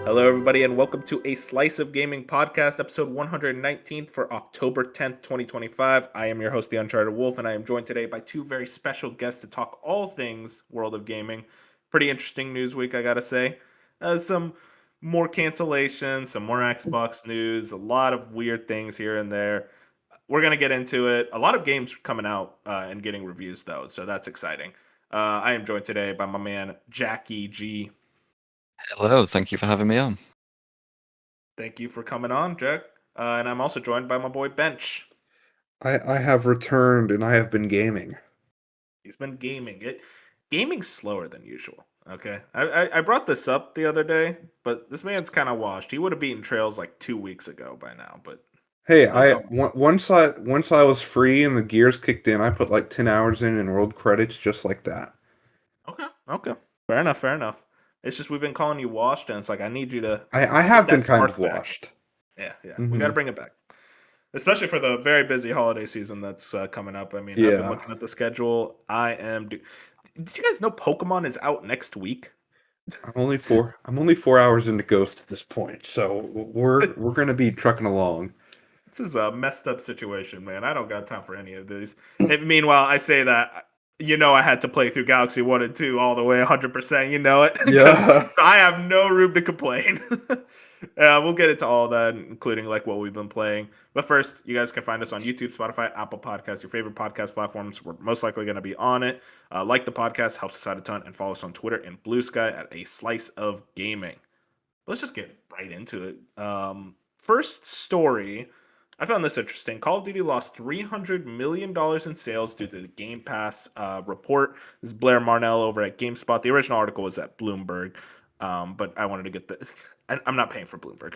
Hello, everybody, and welcome to a Slice of Gaming podcast, episode 119 for October 10th, 2025. I am your host, The Uncharted Wolf, and I am joined today by two very special guests to talk all things World of Gaming. Pretty interesting news week, I gotta say. Some more cancellations, some more Xbox news, a lot of weird things here and there. We're gonna get into it. A lot of games coming out and getting reviews, though, so that's exciting. I am joined today by my man, Jackie G. Hello, thank you for having me on. Thank you for coming on, Jack. And I'm also joined by my boy Bench. I have returned and I have been gaming. He's been gaming. Gaming's slower than usual. Okay, I brought this up the other day, but this man's kind of washed. He would have beaten Trails like 2 weeks ago by now, but Hey, still going. once I was free and the gears kicked in, I put like 10 hours in world credits just like that. Okay. Fair enough. Fair enough. It's just we've been calling you washed, and it's like I need you to I get have that been kind of spark back. washed. Yeah. We got to Hmm. bring it back, especially for the very busy holiday season that's coming up. I mean, I've been Yeah. looking at the schedule. Did you guys know Pokemon is out next week? I'm only 4 hours into Ghost at this point, so we're gonna be trucking along. This is a messed up situation, man. I don't got time for any of these. And meanwhile, I say that I had to play through Galaxy 1 and 2 all the way 100%. You know it because Yeah. I have no room to complain. We'll get into all that, including like what we've been playing. But first, you guys can find us on YouTube, Spotify, Apple Podcasts, your favorite podcast platforms. We're most likely going to be on it. Like the podcast, helps us out a ton, and follow us on Twitter and Blue Sky at A Slice of Gaming. Let's just get right into it. First story, I found this interesting. Call of Duty lost $300 million in sales due to the Game Pass report. This is Blair Marnell over at GameSpot. The original article was at Bloomberg, but I wanted to get the. I'm not paying for Bloomberg.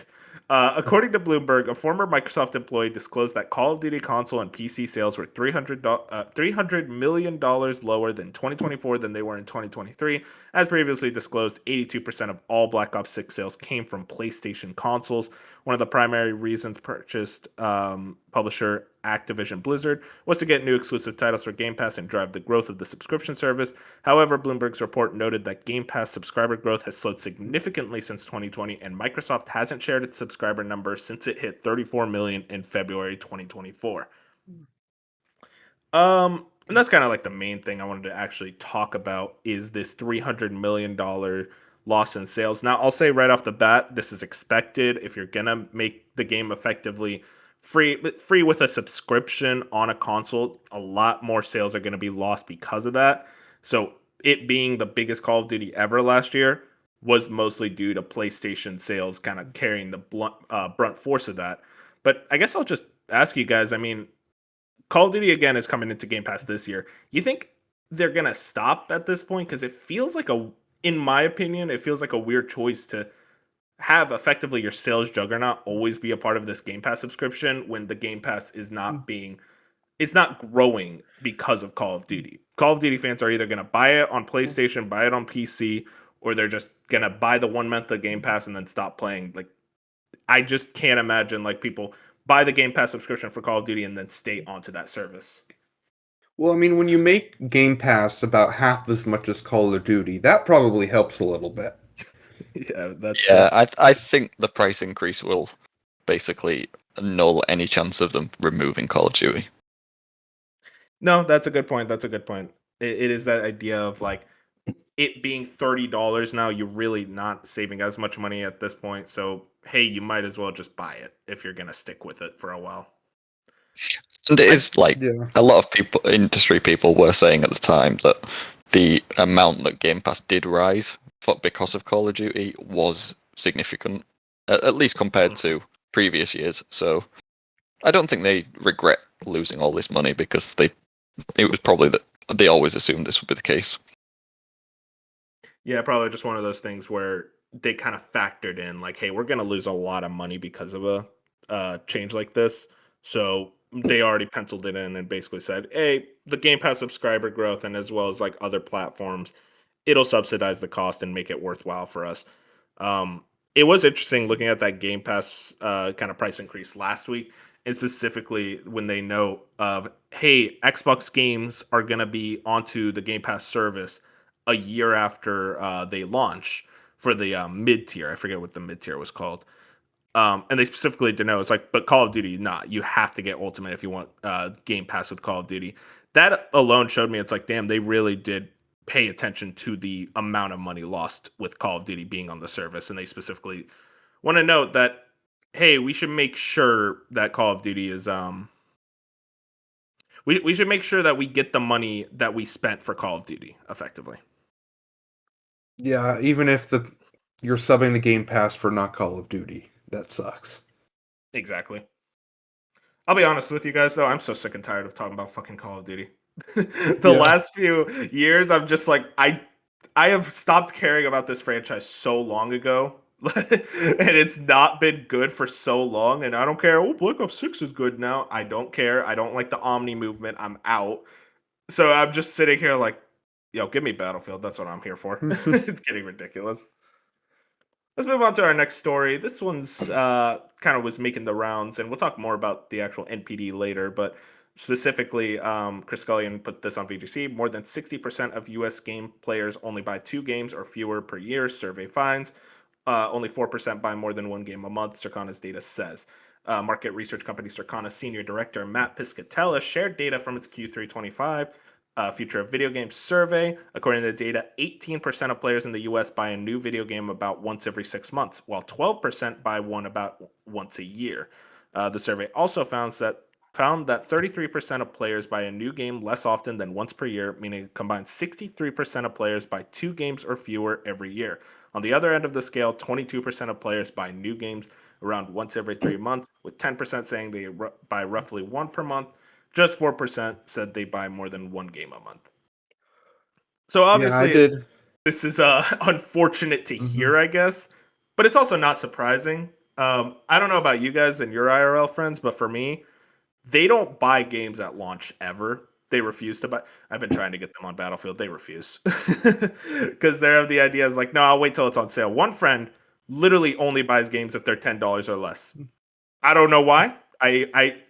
According to Bloomberg, a former Microsoft employee disclosed that Call of Duty console and PC sales were $300 million lower than 2024 than they were in 2023. As previously disclosed, 82% of all Black Ops 6 sales came from PlayStation consoles. One of the primary reasons purchased publisher Activision Blizzard was to get new exclusive titles for Game Pass and drive the growth of the subscription service. However, Bloomberg's report noted that Game Pass subscriber growth has slowed significantly since 2020, and Microsoft hasn't shared its subscriber numbers since it hit 34 million in February 2024. And that's kind of like the main thing I wanted to actually talk about is this $300 million loss in sales. Now, I'll say right off the bat, this is expected. If you're gonna make the game effectively free with a subscription on a console, a lot more sales are gonna be lost because of that. So it being the biggest Call of Duty ever last year was mostly due to PlayStation sales kind of carrying the brunt force of that. But I guess I'll just ask you guys. I mean, Call of Duty again is coming into Game Pass this year. You think they're gonna stop at this point? Because it feels like in my opinion, it feels like a weird choice to have effectively your sales juggernaut always be a part of this Game Pass subscription when the Game Pass is it's not growing because of Call of Duty. Call of Duty fans are either gonna buy it on PlayStation, buy it on PC, or they're just gonna buy the 1 month of Game Pass and then stop playing. Like I just can't imagine like people buy the Game Pass subscription for Call of Duty and then stay onto that service. Well, I mean, when you make Game Pass about half as much as Call of Duty, that probably helps a little bit. Yeah, that's Yeah, I think the price increase will basically null any chance of them removing Call of Duty. no, that's a good point. That's a good point. It is that idea of like it being $30 now. You're really not saving as much money at this point. So hey, you might as well just buy it if you're gonna stick with it for a while. And it I is like Yeah. a lot of people, industry people, were saying at the time that the amount that Game Pass did rise because of Call of Duty was significant, at least compared to previous years. So I don't think they regret losing all this money because it was probably that they always assumed this would be the case. Yeah, probably just one of those things where they kind of factored in like, hey, we're gonna lose a lot of money because of a change like this. So they already penciled it in and basically said, hey, the Game Pass subscriber growth and as well as like other platforms, it'll subsidize the cost and make it worthwhile for us. It was interesting looking at that Game Pass kind of price increase last week, and specifically when they know of, hey, Xbox games are gonna be onto the Game Pass service a year after they launch for the mid tier. I forget what the mid tier was called. And they specifically denote it's like, but Call of Duty, not. You have to get Ultimate if you want Game Pass with Call of Duty. That alone showed me it's like, damn, they really did pay attention to the amount of money lost with Call of Duty being on the service, and they specifically want to note that, hey, we should make sure that Call of Duty is we should make sure that we get the money that we spent for Call of Duty effectively. Yeah, even if you're subbing the Game Pass for not Call of Duty, that sucks. Exactly. I'll be honest with you guys though, I'm so sick and tired of talking about fucking Call of Duty. The last few years, I'm just like I have stopped caring about this franchise so long ago. And it's not been good for so long, and I don't care. Oh, Black Ops 6 is good now. I don't care. I don't like the Omni movement. I'm out. So I'm just sitting here like, yo, give me Battlefield. That's what I'm here for. It's getting ridiculous. Let's move on to our next story. This one's kind of was making the rounds, and we'll talk more about the actual NPD later. But specifically, Chris Scullion put this on VGC. More than 60% of U.S. game players only buy 2 games or fewer per year, survey finds. Only 4% buy more than 1 game a month, Circana's data says. Market research company Circana senior director Matt Piscatella shared data from its Q3 25 Future of Video Games survey. According to the data, 18% of players in the US buy a new video game about once every 6 months, while 12% buy one about once a year. The survey also found that 33% of players buy a new game less often than once per year, meaning a combined 63% of players buy 2 games or fewer every year. On the other end of the scale, 22% of players buy new games around once every 3 months, with 10% saying they buy roughly 1 per month. Just 4% said they buy more than 1 game a month. So Yeah, I obviously, did. this is unfortunate to Hmm. hear, I guess, but it's also not surprising. I don't know about you guys and your IRL friends, but for me, they don't buy games at launch ever. They refuse to buy. I've been trying to get them on Battlefield. They refuse because they have the idea is like, no, I'll wait till it's on sale. One friend literally only buys games if they're $10 or less. I don't know why.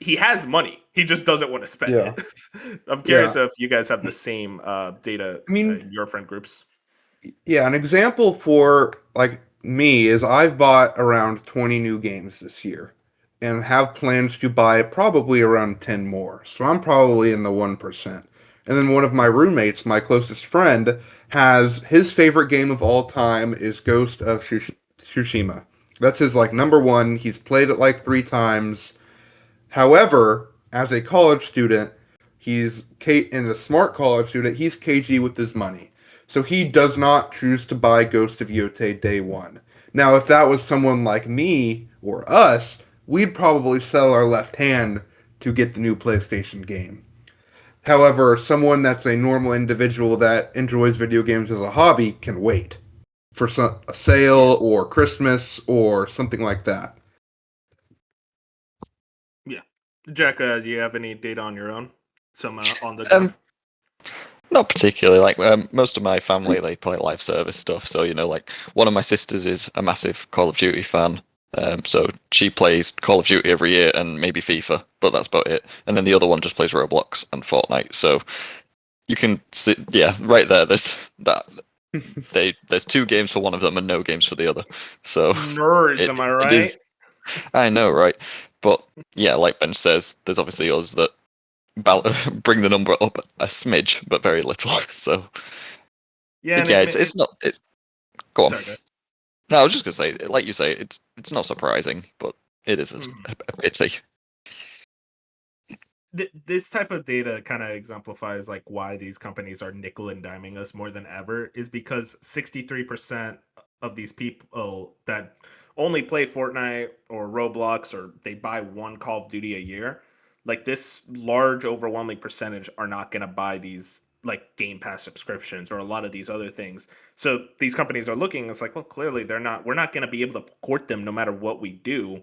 He has money. He just doesn't want to spend Yeah, it. I'm curious yeah. if you guys have the same data I mean, in your friend groups. yeah, an example for like me is I've bought around 20 new games this year and have plans to buy probably around 10 more. So I'm probably in the 1%. And then one of my roommates, my closest friend, has his favorite game of all time is Ghost of Tsushima. That's his like number one. He's played it like 3 times. However, as a college student, and a smart college student, he's cagey with his money. So he does not choose to buy Ghost of Yotei day one. Now, if that was someone like me or us, we'd probably sell our left hand to get the new PlayStation game. However, someone that's a normal individual that enjoys video games as a hobby can wait for a Yeah, sale or Christmas or something like that. yeah. Jack, do you have any data on your own? Some on the ground? Um, Not particularly. Like most of my family, they play live service stuff. So like one of my sisters is a massive Call of Duty fan. So she plays Call of Duty every year and maybe FIFA, but that's about it. And then the other one just plays Roblox and Fortnite. So you can see, yeah, right there. There's 2 games for one of them and no games for the other. So Nerds, it am I it right? is. I know, right? But yeah, like Ben says, there's obviously us that bring the number up a smidge, but very little. So Yeah, and yeah, it's not. It's go on. sorry, go No, I was just gonna say, like you say, it's not surprising, but it is ahead. a pity. This type of data kind of exemplifies like why these companies are nickel and diming us more than ever is because 63% of these people that only play Fortnite or Roblox or they buy one Call of Duty a year, like this large overwhelming percentage are not going to buy these like Game Pass subscriptions or a lot of these other things. So these companies are looking, it's like, well, clearly we're not going to be able to court them no matter what we do.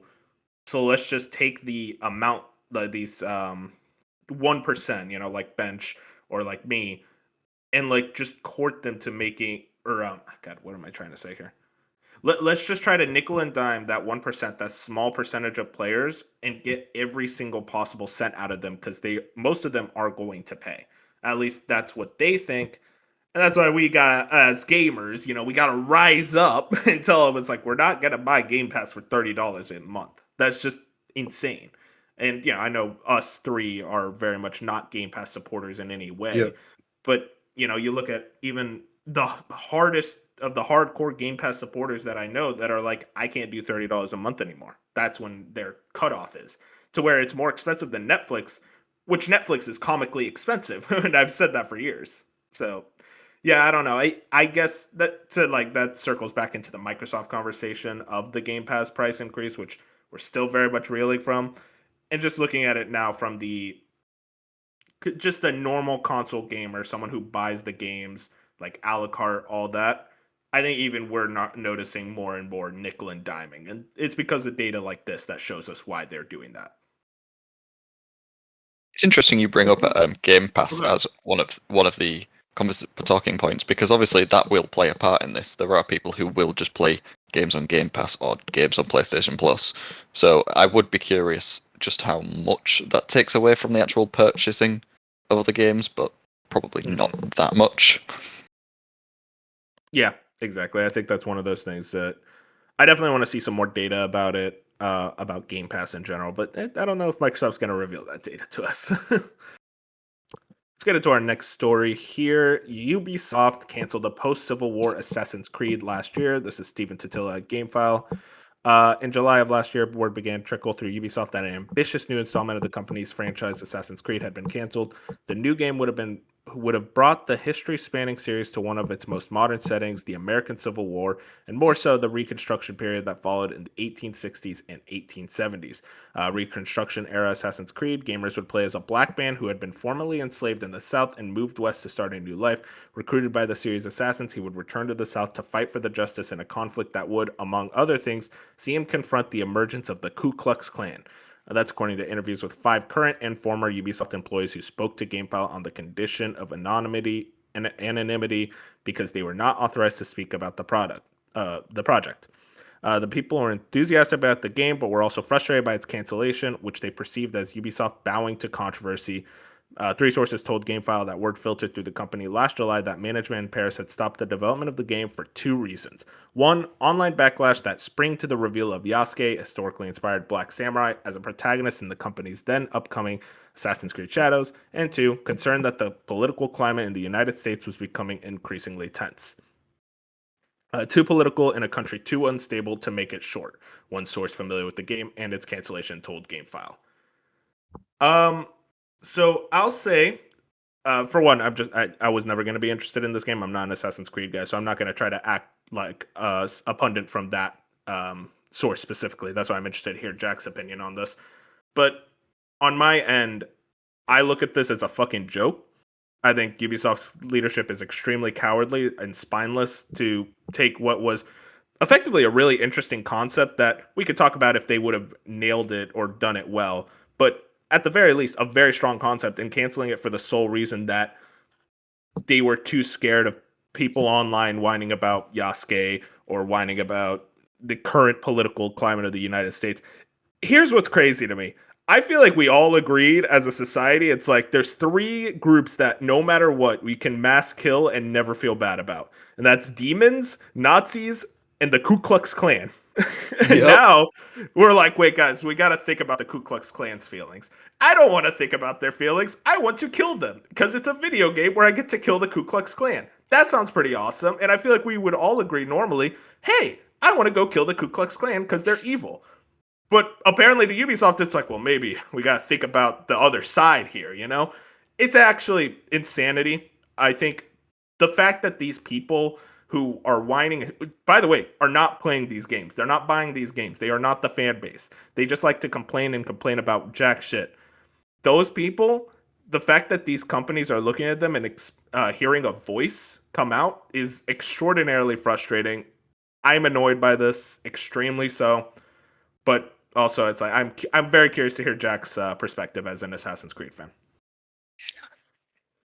So let's just take the amount these 1%, like bench or like me, and like just court them to making or God, what am I trying to say here? Let's just try to nickel and dime that 1%, that small percentage of players, and get every single possible cent out of them because most of them are going to pay. At least that's what they think. And that's why we got, as gamers, we got to rise up and tell them it's like, we're not going to buy Game Pass for $30 a month. That's just insane. And, I know us three are very much not Game Pass supporters in any way. Yep. But, you look at even the hardest of the hardcore Game Pass supporters that I know that are like, I can't do $30 a month anymore. That's when their cutoff is. To where it's more expensive than Netflix, which Netflix is comically expensive. And I've said that for years. So yeah, I don't know. I guess that circles back into the Microsoft conversation of the Game Pass price increase, which we're still very much reeling from. And just looking at it now from just a normal console gamer, someone who buys the games like a la carte, all that. I think even we're not noticing more and more nickel and diming, and it's because of data like this that shows us why they're doing that. It's interesting you bring up Game Pass Okay. as one of the talking points, because obviously that will play a part in this. There are people who will just play games on Game Pass or games on PlayStation Plus. So I would be curious just how much that takes away from the actual purchasing of other games, but probably not that much. Yeah, exactly. I think that's one of those things that I definitely want to see some more data about it, about Game Pass in general. But I don't know if Microsoft's going to reveal that data to us. Let's get into our next story here. Ubisoft canceled a post-Civil War Assassin's Creed last year. This is Stephen Totila at GameFile. In July of last year, word began to trickle through Ubisoft that an ambitious new installment of the company's franchise, Assassin's Creed, had been canceled. The new game would have brought the history-spanning series to one of its most modern settings, the American Civil War, and more so the Reconstruction period that followed in the 1860s and 1870s. Reconstruction era Assassin's Creed, gamers would play as a black man who had been formerly enslaved in the South and moved west to start a new life. Recruited by the series' assassins, he would return to the South to fight for the justice in a conflict that would, among other things, see him confront the emergence of the Ku Klux Klan. That's according to interviews with 5 current and former Ubisoft employees who spoke to GameFile on the condition of anonymity because they were not authorized to speak about the project. The people were enthusiastic about the game, but were also frustrated by its cancellation, which they perceived as Ubisoft bowing to controversy. 3 sources told GameFile that word filtered through the company last July that management in Paris had stopped the development of the game for 2 reasons. 1, online backlash that sprang to the reveal of Yasuke, historically inspired black samurai, as a protagonist in the company's then upcoming Assassin's Creed Shadows, and 2, concern that the political climate in the United States was becoming increasingly tense. Too political in a country too unstable to make it short. One source familiar with the game and its cancellation told GameFile. Um, so I'll say, for one, I was never going to be interested in this game. I'm not an Assassin's Creed guy, so I'm not going to try to act like a pundit from that source specifically. That's why I'm interested to hear Jack's opinion on this. But on my end, I look at this as a fucking joke. I think Ubisoft's leadership is extremely cowardly and spineless to take what was effectively a really interesting concept that we could talk about if they would have nailed it or done it well. But at the very least, a very strong concept, and canceling it for the sole reason that they were too scared of people online whining about Yasuke or whining about the current political climate of the United States. Here's what's crazy to me. I feel like we all agreed as a society. It's like there's 3 groups that no matter what, we can mass kill and never feel bad about. And that's demons, Nazis, and the Ku Klux Klan. And Yep. now we're like, wait, guys, we got to think about the Ku Klux Klan's feelings. I don't want to think about their feelings. I want to kill them because it's a video game where I get to kill the Ku Klux Klan. That sounds pretty awesome. And I feel like we would all agree normally, hey, I want to go kill the Ku Klux Klan because they're evil. But apparently to Ubisoft, it's like, well, maybe we got to think about the other side here, you know? It's actually insanity. I think the fact that these people who are whining, by the way, are not playing these games. They're not buying these games. They are not the fan base. They just like to complain and complain about jack shit. Those people, the fact that these companies are looking at them and hearing a voice come out is extraordinarily frustrating. I'm annoyed by this, extremely so. But also, it's like I'm very curious to hear Jack's perspective as an Assassin's Creed fan.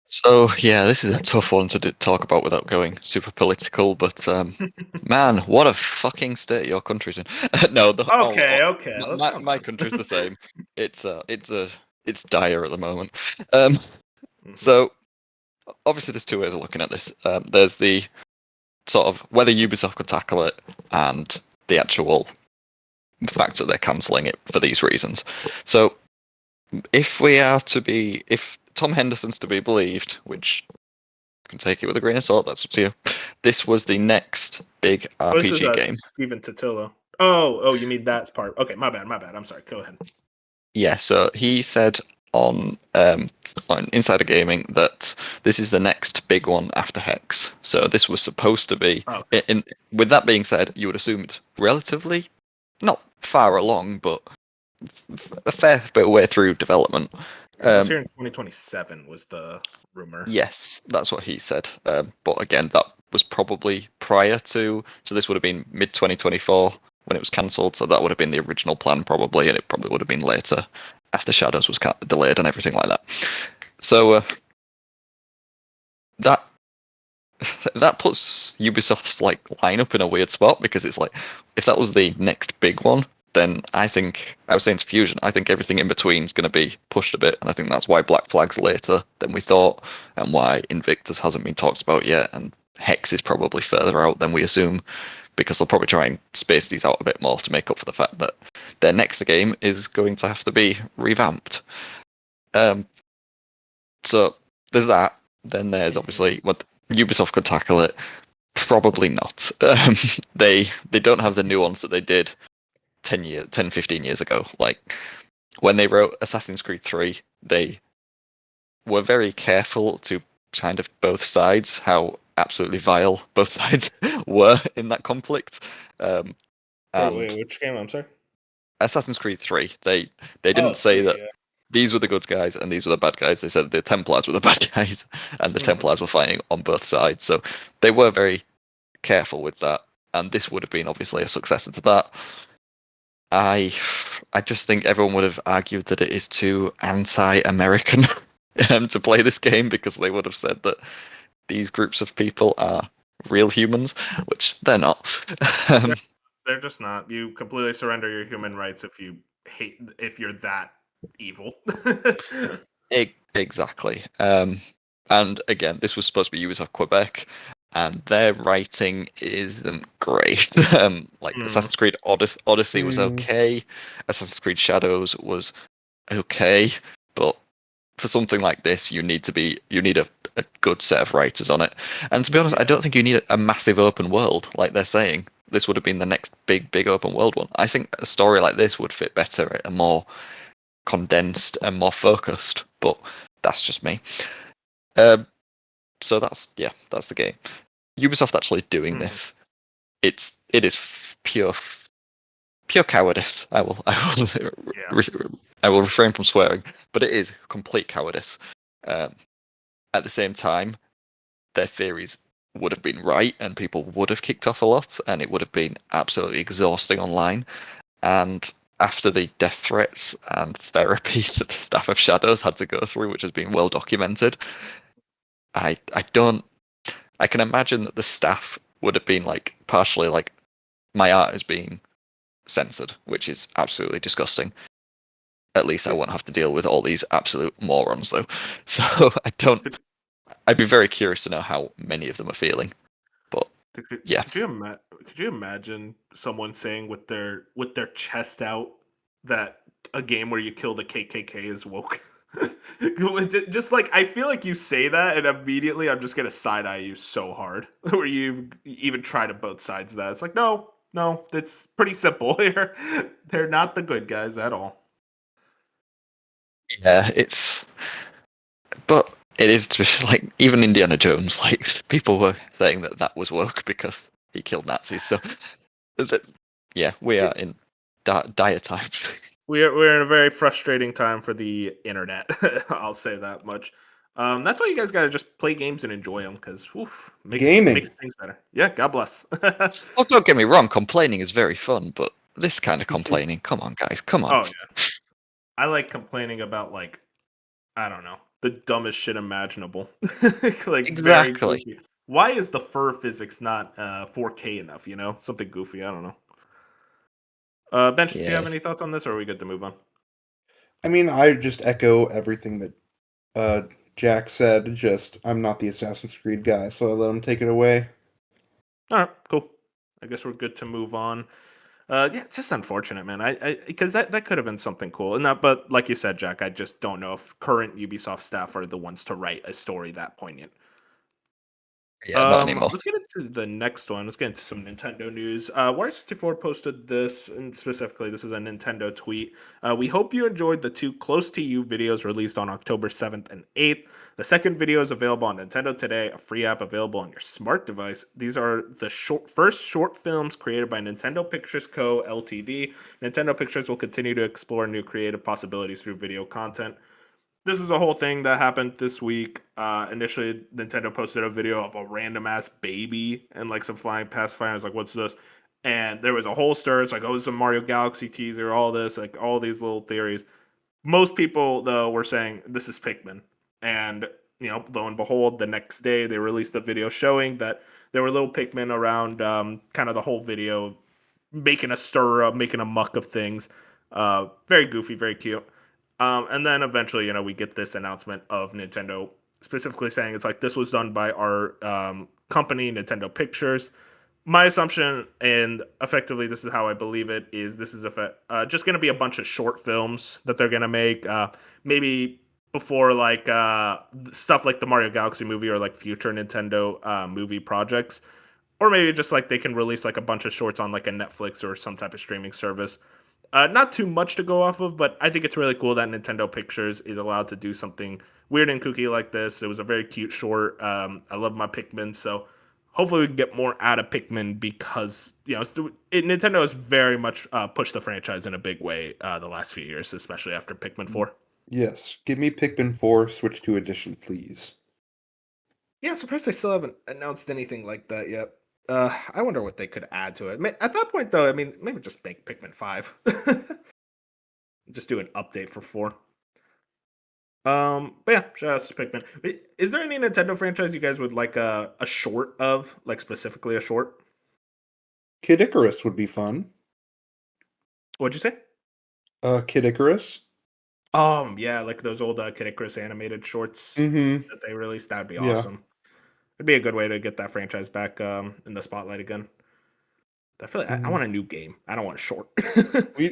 So yeah, this is a tough one to talk about without going super political. But man, what a fucking state your country's in. No, Okay, let's calm my down. country's the same. It's dire at the moment. Um, Mhm. so obviously there's two ways of looking at this. There's the sort of whether Ubisoft could tackle it and the actual fact that they're cancelling it for these reasons. So if Tom Henderson's to be believed, which you can take it with a grain of salt, that's up to you. This was the next big This is RPG game. Steven Totillo. Oh, you mean that part? Okay, my bad. I'm sorry. Go ahead. Yeah, so he said on Insider Gaming that this is the next big one after Hex. So this was supposed to be. With that being said, you would assume it's relatively not far along, but a fair bit of way through development. I was hearing 2027 was the rumor. Yes, that's what he said. But again, that was probably prior to. So this would have been mid 2024 when it was cancelled. So that would have been the original plan probably, and it probably would have been later after Shadows was delayed and everything like that. So that puts Ubisoft's like lineup in a weird spot, because it's like if that was the next big one, then I think I was saying to Fusion, I think everything in between is going to be pushed a bit, and I think that's why Black Flag's later than we thought, and why Invictus hasn't been talked about yet, and Hex is probably further out than we assume, because they'll probably try and space these out a bit more to make up for the fact that their next game is going to have to be revamped. So there's that. Then there's obviously what Ubisoft could tackle it. Probably not. They don't have the nuance that they did 10, 15 years ago. Like when they wrote Assassin's Creed 3, they were very careful to kind of both sides, how absolutely vile both sides were in that conflict. And Wait, which game? I'm sorry. Assassin's Creed 3, they didn't say that these were the good guys and these were the bad guys. They said the Templars were the bad guys and the Templars were fighting on both sides. So they were very careful with that. And this would have been obviously a successor to that. I just think everyone would have argued that it is too anti-American to play this game, because they would have said that these groups of people are real humans, which they're not. They're just not. You completely surrender your human rights if you're that evil. Exactly. And again, this was supposed to be Ubisoft Quebec, and their writing isn't great. Assassin's Creed Odyssey was okay. Assassin's Creed Shadows was okay, but for something like this, you need a good set of writers on it. And to be honest, I don't think you need a massive open world like they're saying. This would have been the next big open world one. I think a story like this would fit better at a more condensed and more focused, but that's just me. So that's the game. Ubisoft actually doing this, it is pure cowardice. I will refrain from swearing, but it is complete cowardice. At the same time, their theories would have been right, and people would have kicked off a lot, and it would have been absolutely exhausting online. And after the death threats and therapy that the staff of Shadows had to go through, which has been well documented, I can imagine that the staff would have been like partially like, my art is being censored, which is absolutely disgusting. At least I won't have to deal with all these absolute morons though. So I'd be very curious to know how many of them are feeling. But yeah. Could you imagine someone saying with their chest out that a game where you kill the KKK is woke? Just like, I feel like you say that and immediately I'm just gonna side eye you so hard, where you even try to both sides of that. It's like, no, it's pretty simple here. They're not the good guys at all. Yeah, but it is like, even Indiana Jones, like people were saying that was woke because he killed Nazis. So we are in dire times. We're in a very frustrating time for the internet. I'll say that much. That's why you guys gotta just play games and enjoy them, because makes things better. Yeah, God bless. Oh, don't get me wrong, complaining is very fun, but this kind of complaining, come on, guys, come on. Oh yeah, I like complaining about, like, I don't know, the dumbest shit imaginable. Like, exactly. Very goofy. Why is the fur physics not 4K enough? Something goofy. I don't know. Bench, did you have any thoughts on this, or are we good to move on? I mean, I just echo everything that Jack said, just, I'm not the Assassin's Creed guy, so I let him take it away. All right, cool. I guess we're good to move on. Yeah, it's just unfortunate, man. I because that could have been something cool, and that, but like you said, Jack, I just don't know if current Ubisoft staff are the ones to write a story that poignant. Yeah, not anymore. Let's get into the next one. Let's get into some Nintendo news. Water64 posted this, and specifically, this is a Nintendo tweet. We hope you enjoyed the two Close to You videos released on October 7th and 8th. The second video is available on Nintendo Today, a free app available on your smart device. These are the first short films created by Nintendo Pictures Co. Ltd. Nintendo Pictures will continue to explore new creative possibilities through video content. This is a whole thing that happened this week. Initially, Nintendo posted a video of a random ass baby and like some flying pacifier. I was like, "What's this?" And there was a whole stir. It's like, "Oh, it's a Mario Galaxy teaser." All this, like, all these little theories. Most people, though, were saying this is Pikmin. And lo and behold, the next day they released a video showing that there were little Pikmin around, kind of the whole video, making a stir up, making a muck of things. Very goofy, very cute. And then eventually, we get this announcement of Nintendo specifically saying it's like this was done by our company, Nintendo Pictures. My assumption, and effectively this is how I believe it, is this is just going to be a bunch of short films that they're going to make. Maybe before like stuff like the Mario Galaxy movie or like future Nintendo movie projects. Or maybe just like they can release like a bunch of shorts on like a Netflix or some type of streaming service. Not too much to go off of, but I think it's really cool that Nintendo Pictures is allowed to do something weird and kooky like this. It was a very cute short. I love my Pikmin, so hopefully we can get more out of Pikmin because Nintendo has very much pushed the franchise in a big way the last few years, especially after Pikmin 4. Yes, give me Pikmin 4, Switch to Edition, please. Yeah, I'm surprised they still haven't announced anything like that yet. I wonder what they could add to it. At that point, though, I mean, maybe just make Pikmin 5. Just do an update for 4. But yeah, shout out to Pikmin. Is there any Nintendo franchise you guys would like a short of, like specifically a short? Kid Icarus would be fun. What'd you say? Kid Icarus. Yeah, like those old Kid Icarus animated shorts Mm-hmm. that they released. That'd be Yeah. awesome. It'd be a good way to get that franchise back in the spotlight again. I feel like I want a new game. I don't want a short. We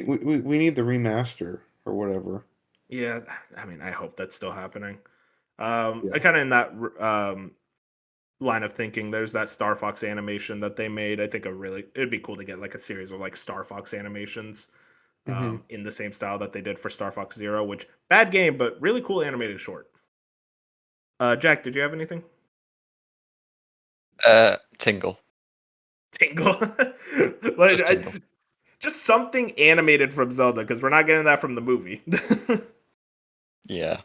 need the remaster or whatever. Yeah, I mean, I hope that's still happening. Yeah. I kind of in that line of thinking. There's that Star Fox animation that they made. I think it'd be cool to get like a series of like Star Fox animations Mm-hmm. in the same style that they did for Star Fox Zero, which bad game but really cool animated short. Jack, did you have anything? Tingle. Tingle, Just Tingle. just something animated from Zelda because we're not getting that from the movie. Yeah.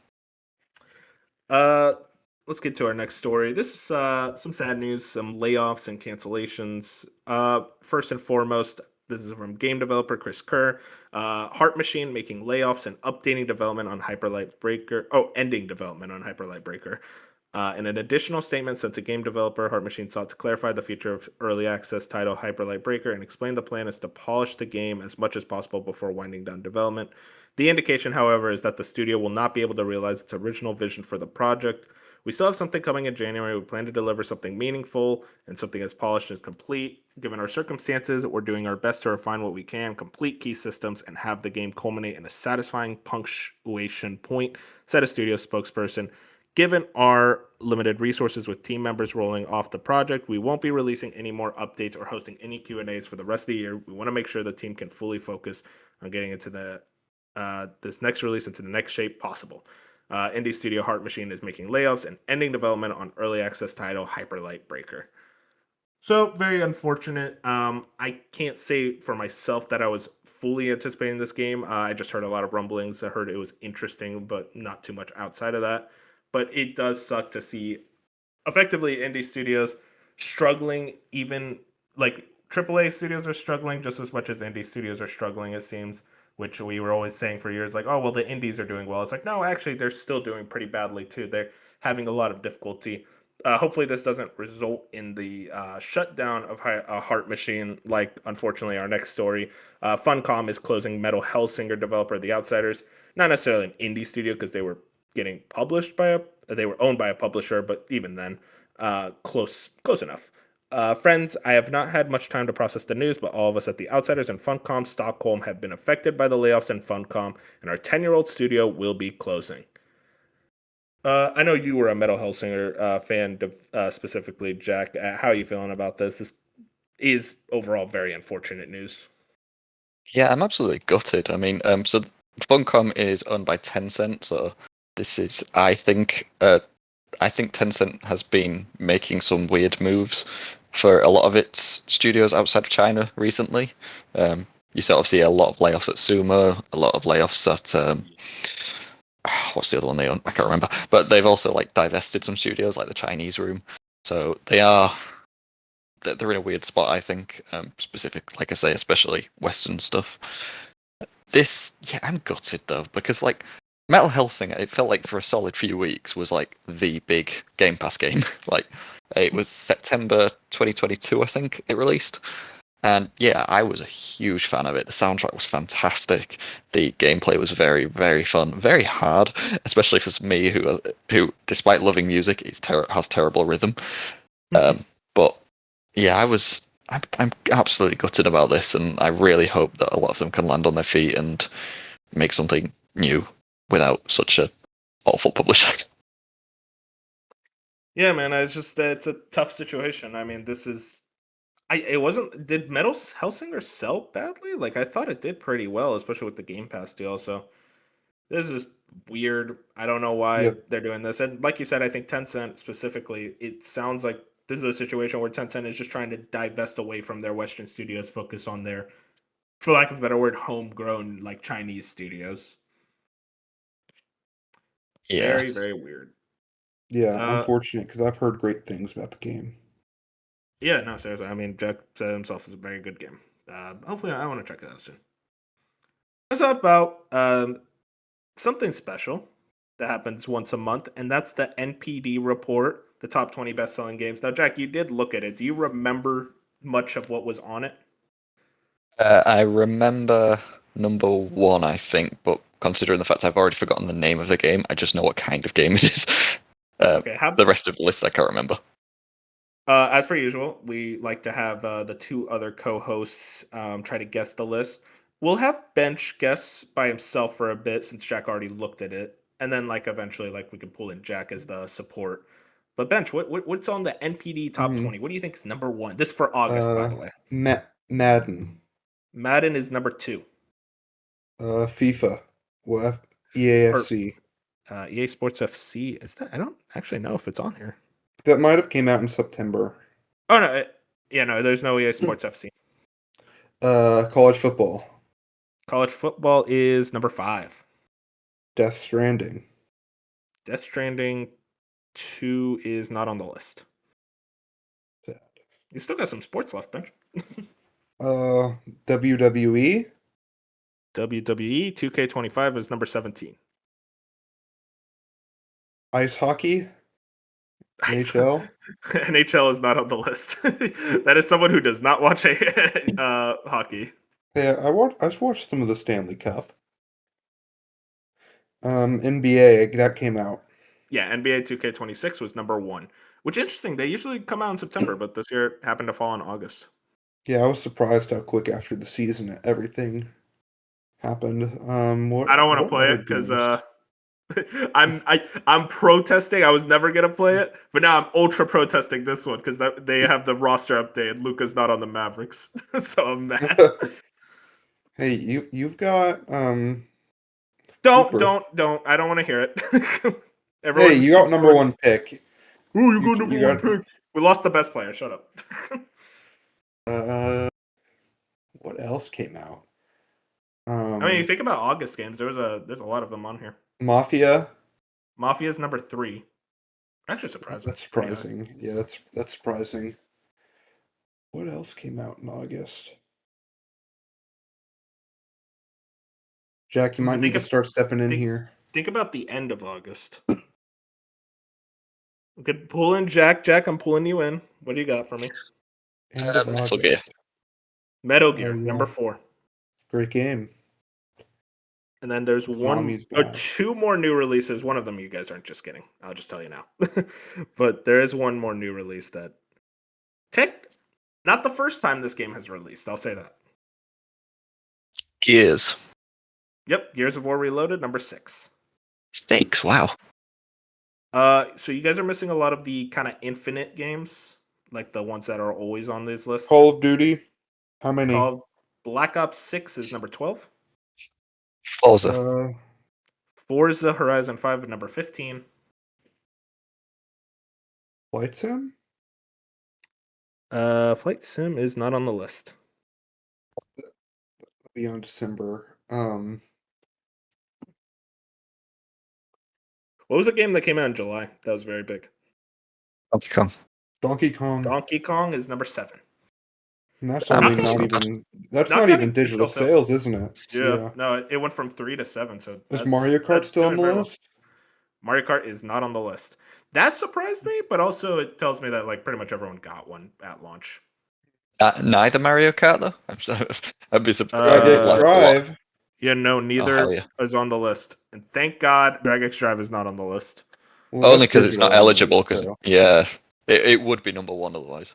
Let's get to our next story. This is some sad news, some layoffs and cancellations. First and foremost, this is from game developer Chris Kerr. Heart Machine making layoffs and updating development on Hyperlight Breaker. Oh, ending development on Hyperlight Breaker. In an additional statement sent to game developer, Heart Machine sought to clarify the future of early access title Hyperlight Breaker and explain the plan is to polish the game as much as possible before winding down development. The indication, however, is that the studio will not be able to realize its original vision for the project. We still have something coming in January. We plan to deliver something meaningful and something as polished as complete. Given our circumstances, we're doing our best to refine what we can, complete key systems, and have the game culminate in a satisfying punctuation point, said a studio spokesperson. Given our limited resources with team members rolling off the project, we won't be releasing any more updates or hosting any Q&As for the rest of the year. We want to make sure the team can fully focus on getting into this next release into the next shape possible. Indie studio Heart Machine is making layoffs and ending development on early access title Hyperlight Breaker. So very unfortunate. I can't say for myself that I was fully anticipating this game. I just heard a lot of rumblings. I heard it was interesting, but not too much outside of that. But it does suck to see effectively indie studios struggling. Even like AAA studios are struggling just as much as indie studios are struggling, it seems, which we were always saying for years, like, oh well, the indies are doing well. It's like, no, actually they're still doing pretty badly too. They're having a lot of difficulty. Hopefully this doesn't result in the shutdown of Heart Machine, like unfortunately our next story. Funcom is closing Metal Hellsinger developer The Outsiders, not necessarily an indie studio because they were getting published by a They were owned by a publisher, but even then, close enough. Friends, I have not had much time to process the news, but all of us at the Outsiders and Funcom Stockholm have been affected by the layoffs in Funcom, and our 10-year-old studio will be closing. I know you were a Metal Hellsinger fan, specifically, Jack. How are you feeling about this? This is overall very unfortunate news. Yeah, I'm absolutely gutted. I mean, so Funcom is owned by Tencent, so this is, I think Tencent has been making some weird moves for a lot of its studios outside of China recently. You sort of see a lot of layoffs at Sumo, a lot of layoffs at what's the other one they own? I can't remember. But they've also like divested some studios, like the Chinese Room. So they're in a weird spot, I think. Specific, like I say, especially Western stuff. Yeah, I'm gutted though, because like Metal Hellsinger, it felt like for a solid few weeks was like the big Game Pass game. Like it was September 2022, I think it released. And yeah, I was a huge fan of it. The soundtrack was fantastic. The gameplay was very, very fun, very hard, especially for me who, despite loving music, has terrible rhythm. But yeah, I'm absolutely gutted about this, and I really hope that a lot of them can land on their feet and make something new without such a awful publisher. Yeah, man, it's a tough situation. I mean, this is it wasn't. Did Metal Hellsinger sell badly? Like I thought it did pretty well, especially with the Game Pass deal. So this is just weird. I don't know why Yep. they're doing this. And like you said, I think Tencent specifically, it sounds like this is a situation where Tencent is just trying to divest away from their Western studios, focus on their, for lack of a better word, homegrown like Chinese studios. Yeah. Very, very weird. Yeah, Uh, unfortunate because I've heard great things about the game. yeah, no, seriously. I mean, Jack said himself is a very good game. Hopefully, I want to check it out soon. Let's talk about something special that happens once a month, and that's the NPD report, the top 20 best-selling games. Now, Jack, you did look at it. Do you remember much of what was on it? I remember number one, I think, but considering the fact I've already forgotten the name of the game, I just know what kind of game it is. Okay, The rest of the list I can't remember. as per usual, we like to have the two other co-hosts try to guess the list. We'll have Bench guess by himself for a bit since Jack already looked at it, and then like eventually, like we could pull in Jack as the support. But Bench, what's on the NPD top Mhm. 20? What do you think is number one? This for August, by the way. Madden, Madden is number two. FIFA, well, Or EAFC. EA Sports FC. Is that? I don't actually know if it's on here. That might have came out in September. Oh no, yeah, no. There's no EA Sports FC. College football, College football is number five. Death Stranding, Death Stranding 2 is not on the list. Sad. You still got some sports left, Bench. WWE, WWE 2K25 is number 17. ice hockey, NHL. NHL is not on the list. That is someone who does not watch hockey. Yeah, I watched some of the Stanley Cup. NBA that came out. Yeah, NBA 2K26 was number one. Which interesting. They usually come out in September, but this year it happened to fall in August. Yeah, I was surprised how quick after the season everything happened. I don't want to What play other it because games? I'm protesting. I was never gonna play it, but now I'm ultra protesting this one because they have the roster update and Luca's not on the Mavericks, so I'm mad. Hey, you've got Don't Cooper. don't don't. I don't want to hear it. Hey, Everyone you got keeps number going. one pick. Oh, you got number You one got pick. We lost the best player. Shut up. uh what else came out? I mean, you Um think about August games. There's a lot of them on here. Mafia. Mafia's number 3. Actually, surprising. That's Pretty high. surprising. Yeah, that's surprising. What else came out in August? Jack, you might need Think to of start stepping in think here. think about the end of August. We could pull in Jack. Jack, I'm pulling you in. What do you got for me? End of Metal Gear. August. Metal Oh Gear, yeah, number 4. great game. And then there's Konami's back. two more new releases. One of them you guys aren't just getting. I'll just tell you now. But there is one more new release that not the first time this game has released. I'll say that. Gears. Yep, Gears of War Reloaded, number 6. 6, wow. So you guys are missing a lot of the kind of infinite games, like the ones that are always on these lists. Call of Duty. How many? Call of Black Ops 6 is number 12. Forza. Forza Horizon 5 is number 15. Flight Sim? Flight Sim is not on the list. Beyond December. What was a game that came out in July that was very big? Donkey Kong. Donkey Kong. Donkey Kong is number 7. And that's I'm only not not sure. even that's Not not counting even digital digital sales, isn't it? Yeah. No, it went from 3 to 7. So Is Mario Kart still on the doing very list? well. Mario Kart is not on the list. That surprised me, but also it tells me that like pretty much everyone got one at launch. Neither Mario Kart though. I'd be surprised. Drag X Uh, Drive. Yeah, no, hell neither yeah. is on the list. And thank God Drag X Drive is not on the list. Well, Only that's because it's not digital eligible. only, Because so. it would be number 1 otherwise.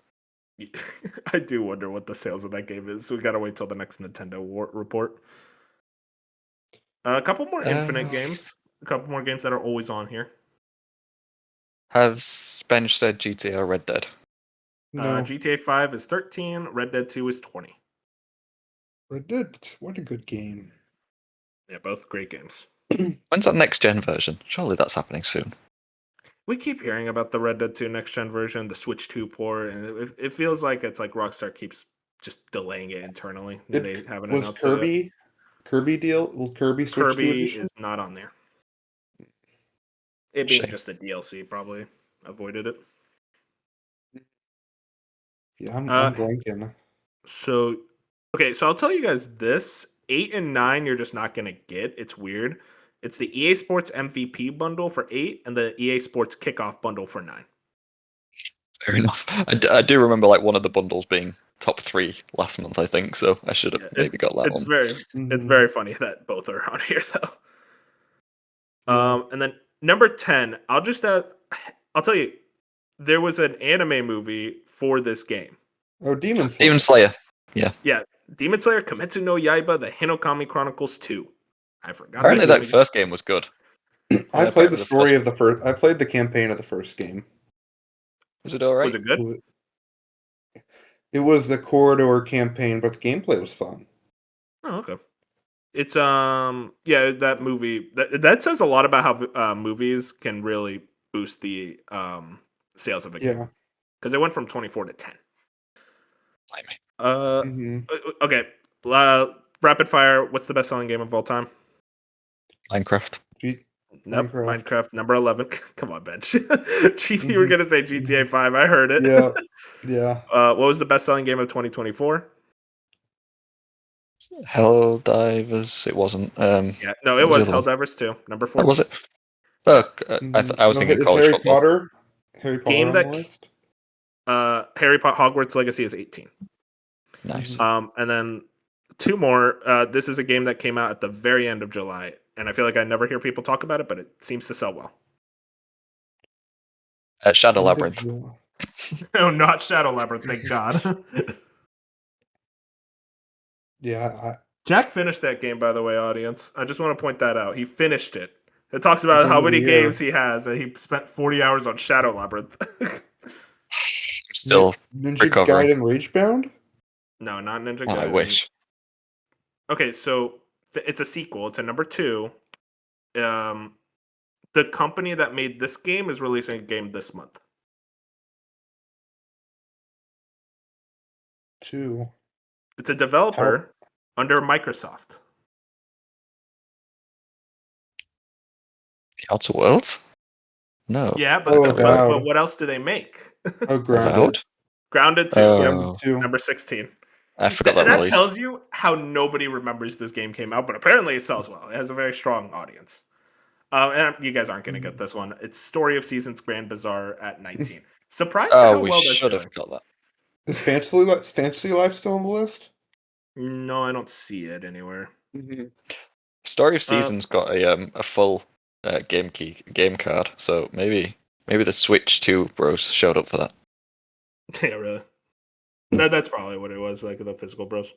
I do wonder what the sales of that game is. So we gotta wait till the next Nintendo report. A couple more Infinite games. A couple more games that are always on here. Have Bench said GTA or Red Dead? No. GTA 5 is 13. Red Dead 2 is 20. Red Dead, what a good game. Yeah, both great games. When's that next gen version? Surely that's happening soon. We keep hearing about the Red Dead 2 next gen version, the Switch 2 port, and it feels like it's like Rockstar keeps just delaying it internally. And they haven't Was announced it yet. Kirby deal? Will Kirby switch to Kirby edition? is not on there. It being Shame. just a DLC probably avoided it. Yeah, I'm blanking. So, okay, so I'll tell you guys this: 8 and 9, you're just not gonna get. It's weird. It's the EA Sports MVP bundle for 8 and the EA Sports Kickoff bundle for 9. Fair enough. I do remember like one of the bundles being top 3 last month, I think. So I should have maybe got that one. It's very funny that both are on here though. Yeah. And then number 10, I'll tell you, there was an anime movie for this game. Oh, Demon Slayer. Demon Slayer. Yeah, Demon Slayer Kimetsu no Yaiba: The Hinokami Chronicles 2. I forgot. Apparently that that first game was good. I played the story of the first. I played the campaign of the first game. Was it alright? Was it good? It was the corridor campaign, but the gameplay was fun. Oh, okay. It's yeah, that movie that says a lot about how movies can really boost the sales of a game. Yeah. Because it went from 24 to 10. Blimey. Okay. Rapid fire. What's the best selling game of all time? Minecraft. Nope. Minecraft number 11. Come on, Bench. You were gonna say GTA 5. I heard it. Yeah. What was the best selling game of 2024? Helldivers. It wasn't. Yeah, no, it was Helldivers 2, number 14. Oh, was it? I was thinking college Harry football. Potter. Harry Potter Game on that the list. Harry Potter Hogwarts Legacy is 18. Nice. And then 2 more. This is a game that came out at the very end of July, and I feel like I never hear people talk about it, but it seems to sell well. Shadow Labyrinth. No, not Shadow Labyrinth, thank God. Yeah. Jack finished that game, by the way, audience. I just want to point that out. He finished it. It talks about Game how of many the year. games he has, and he spent 40 hours on Shadow Labyrinth. Still Ninja recovering. Gaiden Ragebound? No, not Ninja Oh, Gaiden. I wish. Okay, so it's a sequel. It's a number 2. The company that made this game is releasing a game this month. 2. It's a developer under Microsoft. The Outer Worlds? No. Yeah, but Avowed. what else do they make? Oh, Grounded. Avowed? Grounded 2. Oh. Number 16. I forgot that That released. tells you how nobody remembers this game came out, but apparently it sells well. It has a very strong audience. And you guys aren't going to get this one. It's Story of Seasons Grand Bazaar at 19. Surprised at how we well that's should doing. have got that. Is Fantasy Life still on the list? No, I don't see it anywhere. Story of Seasons got a full game card, so maybe the Switch 2 bros showed up for that. Yeah, really. That's probably what it was, like the physical bros.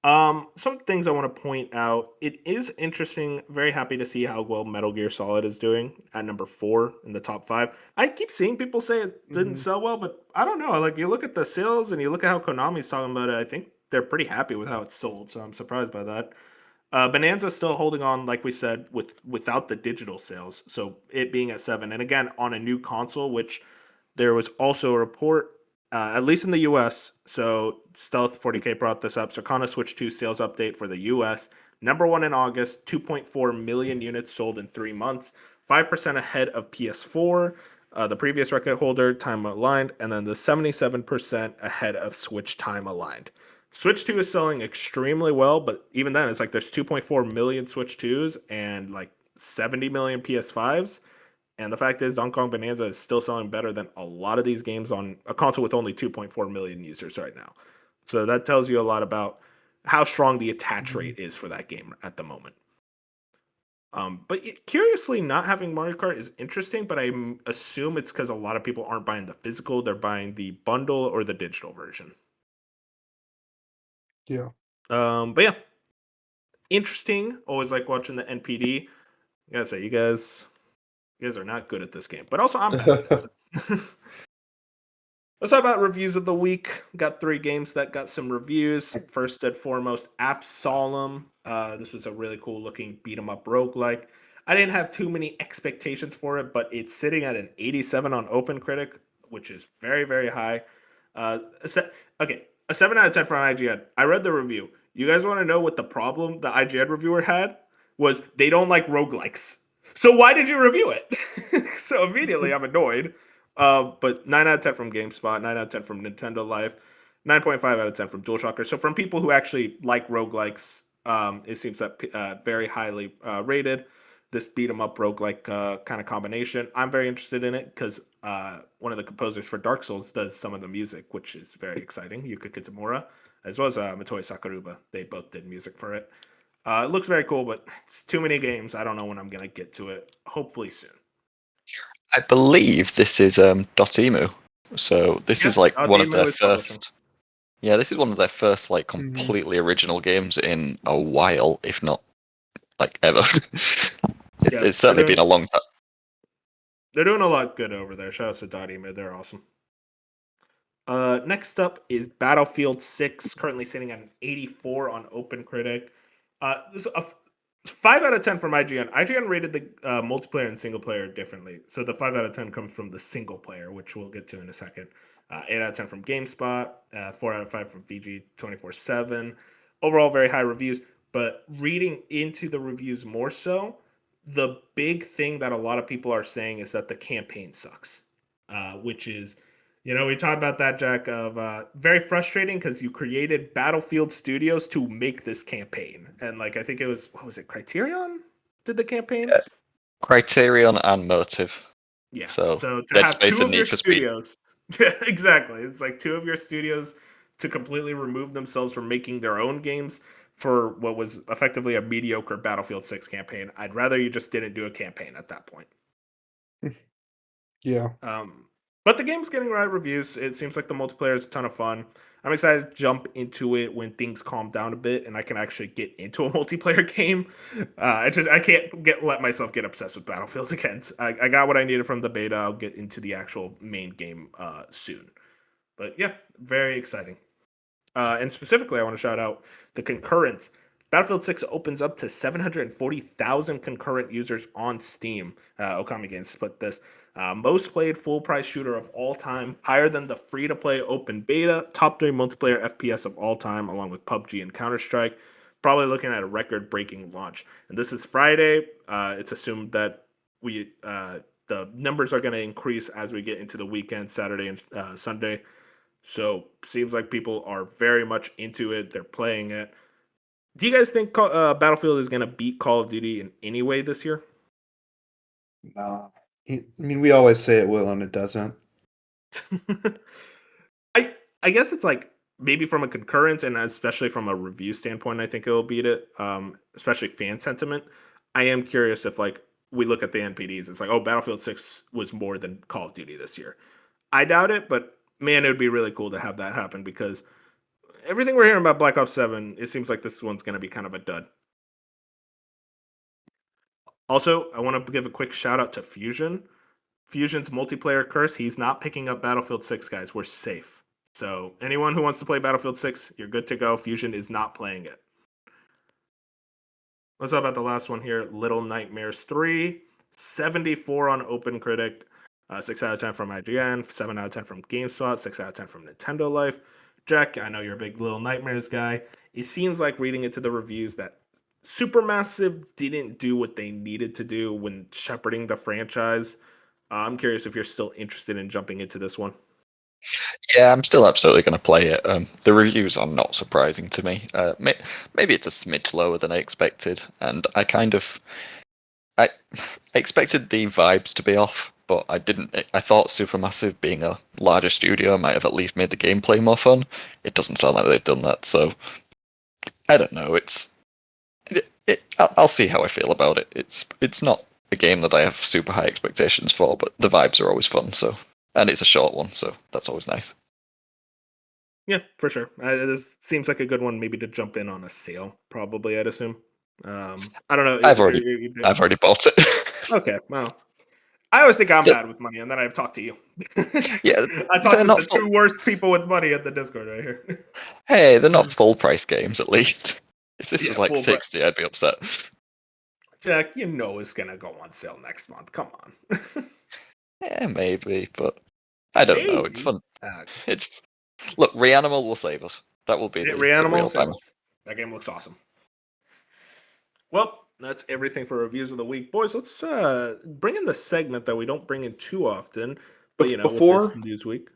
Some things I want to point out. It is interesting. Very happy to see how well Metal Gear Solid is doing at number 4 in the top 5. I keep seeing people say it didn't sell well, but I don't know. Like, you look at the sales and you look at how Konami's talking about it. I think they're pretty happy with how it's sold. So I'm surprised by that. Bonanza's still holding on, like we said, without the digital sales. So it being at 7, and again on a new console, which there was also a report, at least in the US. So Stealth 40K brought this up. Circana Switch 2 sales update for the US. Number 1 in August, 2.4 million units sold in 3 months, 5% ahead of PS4, the previous record holder, time aligned, and then the 77% ahead of Switch time aligned. Switch 2 is selling extremely well, but even then, it's like there's 2.4 million Switch 2s and like 70 million PS5s. And the fact is, Donkey Kong Bonanza is still selling better than a lot of these games on a console with only 2.4 million users right now. So that tells you a lot about how strong the attach rate is for that game at the moment. Curiously, not having Mario Kart is interesting, but I assume it's because a lot of people aren't buying the physical, they're buying the bundle or the digital version. Yeah. But yeah, interesting. Always like watching the NPD. I gotta say, you guys are not good at this game, but also I'm bad at it. Let's talk about reviews of the week. Got 3 games that got some reviews. First and foremost, Absolem. This was a really cool looking beat 'em up roguelike. I didn't have too many expectations for it, but it's sitting at an 87 on OpenCritic, which is very, very high. Okay, a 7 out of 10 from IGN. I read the review. You guys want to know what the problem the IGN reviewer had? Was they don't like roguelikes. So why did you review it? So immediately I'm annoyed. But 9 out of 10 from GameSpot, 9 out of 10 from Nintendo Life, 9.5 out of 10 from DualShocker. So from people who actually like roguelikes, it seems that very highly rated. This beat 'em up roguelike kind of combination. I'm very interested in it because one of the composers for Dark Souls does some of the music, which is very exciting. Yuka Kitamura, as well as Motoi Sakuruba. They both did music for it. It looks very cool, but it's too many games. I don't know when I'm going to get to it. Hopefully soon. I believe this is Dotemu. So this is like one of their first. Yeah, this is one of their first like completely original games in a while, if not like ever. It's certainly been a long time. They're doing a lot good over there. Shout out to Dotemu. They're awesome. Next up is Battlefield 6, currently sitting at an 84 on OpenCritic. This is a 5 out of 10 from IGN. IGN rated the multiplayer and single player differently. So the 5 out of 10 comes from the single player, which we'll get to in a second. 8 out of 10 from GameSpot, 4 out of 5 from VG 24/7. Overall, very high reviews. But reading into the reviews more so, the big thing that a lot of people are saying is that the campaign sucks, which is, we talked about that, Jack, of very frustrating because you created Battlefield Studios to make this campaign. And like, I think it was, what was it, Criterion did the campaign? Yeah. Criterion and Motive. Yeah. So to Dead have Space 2 and of your Need for Speed. studios, yeah, exactly. It's like 2 of your studios to completely remove themselves from making their own games for what was effectively a mediocre Battlefield 6 campaign. I'd rather you just didn't do a campaign at that point. Yeah. But the game's getting right reviews. It seems like the multiplayer is a ton of fun. I'm excited to jump into it when things calm down a bit and I can actually get into a multiplayer game. I can't let myself get obsessed with Battlefield again. I got what I needed from the beta. I'll get into the actual main game soon. But yeah, very exciting. And specifically, I want to shout out the concurrence. Battlefield 6 opens up to 740,000 concurrent users on Steam. Okami Games split this. Most played full price shooter of all time, higher than the free to play open beta, top 3 multiplayer FPS of all time, along with PUBG and Counter Strike. Probably looking at a record breaking launch. And this is Friday. It's assumed that the numbers are going to increase as we get into the weekend, Saturday and Sunday. So seems like people are very much into it. They're playing it. Do you guys think Battlefield is going to beat Call of Duty in any way this year? No. I mean, we always say it will, and it doesn't. I guess it's like maybe from a concurrence and especially from a review standpoint, I think it'll beat it. Especially fan sentiment. I am curious if like we look at the NPDs, it's like, oh, Battlefield 6 was more than Call of Duty this year. I doubt it, but man, it would be really cool to have that happen because everything we're hearing about Black Ops 7, it seems like this one's going to be kind of a dud. Also, I want to give a quick shout out to Fusion. Fusion's multiplayer curse, he's not picking up Battlefield 6, guys. We're safe. So, anyone who wants to play Battlefield 6, you're good to go. Fusion is not playing it. Let's talk about the last one here. Little Nightmares 3, 74 on OpenCritic, 6 out of 10 from IGN, 7 out of 10 from GameSpot, 6 out of 10 from Nintendo Life. Jack, I know you're a big Little Nightmares guy. It seems like reading into the reviews that Supermassive didn't do what they needed to do when shepherding the franchise. I'm curious if you're still interested in jumping into this one. Yeah, I'm still absolutely going to play it. The reviews are not surprising to me. Maybe it's a smidge lower than I expected, and I expected the vibes to be off, but I didn't. I thought Supermassive being a larger studio might have at least made the gameplay more fun. It doesn't sound like they've done that, so I don't know. I'll see how I feel about it. It's not a game that I have super high expectations for, but the vibes are always fun. So, and it's a short one, so that's always nice. Yeah, for sure. This seems like a good one, maybe to jump in on a sale. Probably, I'd assume. I don't know I've if already you I've already bought it. okay, well, I always think I'm Yeah, bad with money, and then I talk to you. yeah, I talk they're to the not two full. worst people with money at the Discord right here. Hey, they're not full price games at least. If this Yeah, was like full price. 60, I'd be upset. Jack, you know it's gonna go on sale next month. Come on. Yeah, maybe, but I don't know. It's Maybe. fun. Okay. It's Look, Reanimal will save us. That will be the Reanimal real banger. sales. That game looks awesome. Well, that's everything for reviews of the week, boys. Let's bring in the segment that we don't bring in too often, but you know, with this Before news week. Yeah,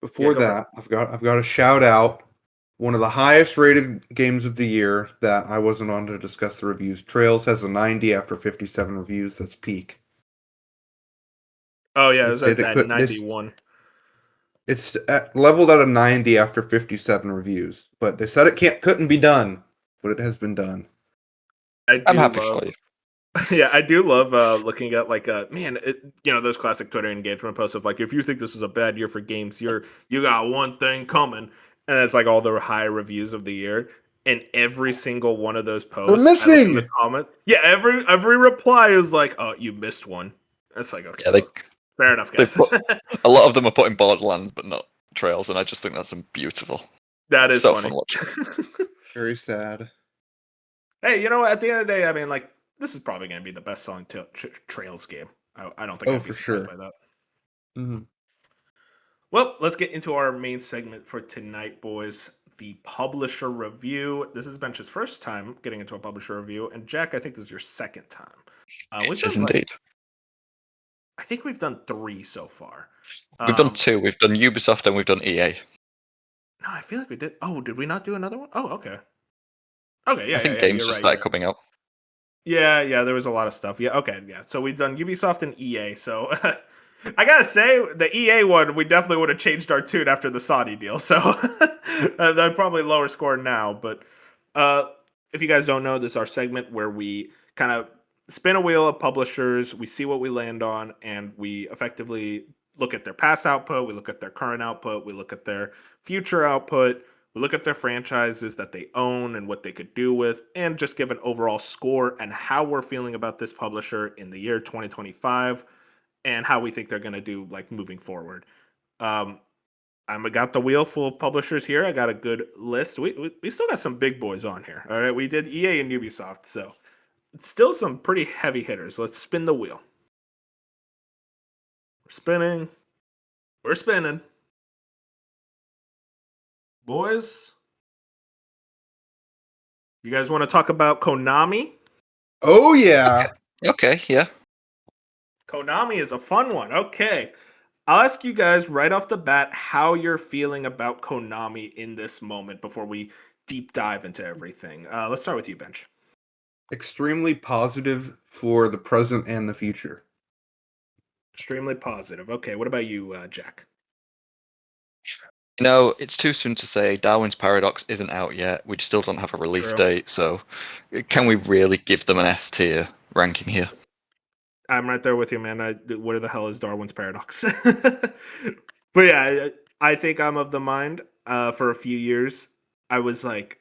before go for it. that, I've got to shout out one of the highest rated games of the year that I wasn't on to discuss the reviews. Trails has a 90 after 57 reviews. That's peak. Oh yeah, They is said that it that could this 91? leveled at a 90 after 57 reviews, but they said couldn't be done, but it has been done. I I'm do happy for love you. yeah, I do love looking at like man, those classic Twitter engagement posts of like if you think this was a bad year for games, you got one thing coming, and it's like all the high reviews of the year, and every single one of those They're posts, I look in the missing. comment, yeah, every reply is like, oh, you missed one. It's like okay, Yeah, well, fair enough, they guys. put a lot of them are putting Borderlands, but not Trails, and I just think that's beautiful. That is So fun funny. watching. Very sad. Hey, you know what? At the end of the day, I mean, like this is probably going to be the best selling Trails game. I don't think Oh, I'd be for surprised sure. by that. Mhm. Well, let's get into our main segment for tonight, boys. The publisher review. This is Bench's first time getting into a publisher review, and Jack, I think this is your second time. We've It is done like indeed. I think we've done 3 so far. We've done Um, two. We've done Ubisoft and we've done EA. no, I feel like we did. Oh, did we not do another one? Oh, okay. Okay, I yeah, yeah, think yeah. games You're just right. You're started right. coming out. Yeah, yeah, there was a lot of stuff. Yeah, okay, yeah. So we've done Ubisoft and EA. So I gotta say, the EA one, we definitely would have changed our tune after the Saudi deal. So that'd probably lower score now. But uh, if you guys don't know, this is our segment where we kind of spin a wheel of publishers. We see what we land on, and we effectively look at their past output. We look at their current output. We look at their future output. We look at their franchises that they own and what they could do with, and just give an overall score and how we're feeling about this publisher in the year 2025 and how we think they're going to do like moving forward. Um, I got the wheel full of publishers here. I got a good list. We still got some big boys on here. All right, we did EA and Ubisoft, so it's still some pretty heavy hitters. Let's spin the wheel. We're spinning. We're spinning, boys. You guys want to talk about Konami? Oh Okay. yeah. Okay, yeah. Konami is a fun one. Okay. I'll ask you guys right off the bat how you're feeling about Konami in this moment before we deep dive into everything. Let's start with you, Bench. Extremely positive for the present and the future. Extremely positive. Okay. What about you, Jack? You know, it's too soon to say. Darwin's Paradox isn't out yet. We still don't have a release True. date, so can we really give them an S tier ranking here? I'm right there with you, man. What the hell is Darwin's Paradox? But yeah, I think I'm of the mind. For a few years, I was like,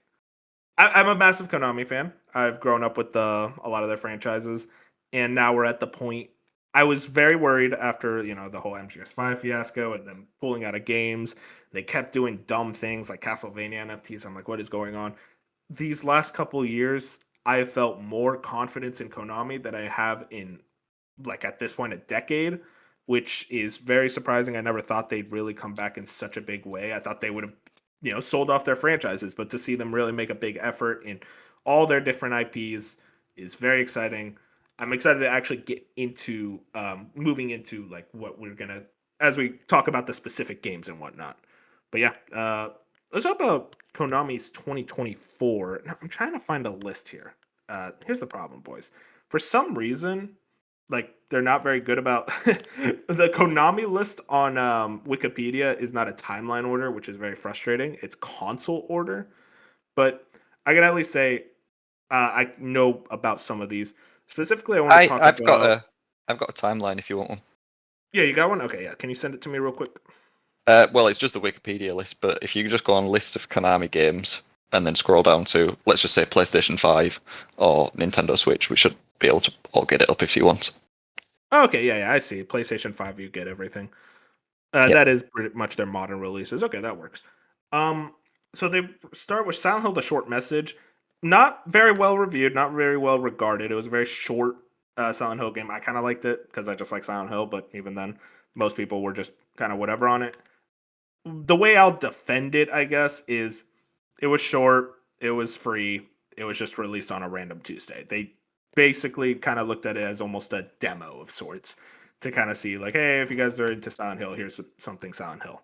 I'm a massive Konami fan. I've grown up with a lot of their franchises, and now we're at the point. I was very worried after the whole MGS5 fiasco and them pulling out of games. They kept doing dumb things like Castlevania NFTs. I'm like, what is going on? These last couple years, I have felt more confidence in Konami than I have in, like, at this point, a decade, which is very surprising. I never thought they'd really come back in such a big way. I thought they would have sold off their franchises, but to see them really make a big effort in all their different IPs is very exciting. I'm excited to actually get into moving into like what we're gonna as we talk about the specific games and whatnot. But yeah, let's talk about Konami's 2024. Now, I'm trying to find a list here. Here's the problem, boys. For some reason, like, they're not very good about the Konami list on Wikipedia is not a timeline order, which is very frustrating. It's console order, but I can at least say I know about some of these. Specifically, I want to talk I've got about. a timeline if you want one. Yeah, you got one. Okay, yeah. Can you send it to me real quick? Well, it's just the Wikipedia list, but if you just go on list of Konami games and then scroll down to, let's just say, PlayStation 5 or Nintendo Switch, we should be able to all get it up if you want. Okay, yeah, I see. PlayStation 5, you get everything. Yep. That is pretty much their modern releases. Okay, that works. Um, so they start with Silent Hill: The Short Message. Not very well reviewed, not very well regarded. It was a very short Silent Hill game. I kind of liked it because I just like Silent Hill, but even then, most people were just kind of whatever on it. The way I'll defend it, I guess, is it was short, it was free, it was just released on a random Tuesday. They basically kind of looked at it as almost a demo of sorts to kind of see, like, hey, if you guys are into Silent Hill, here's something Silent Hill.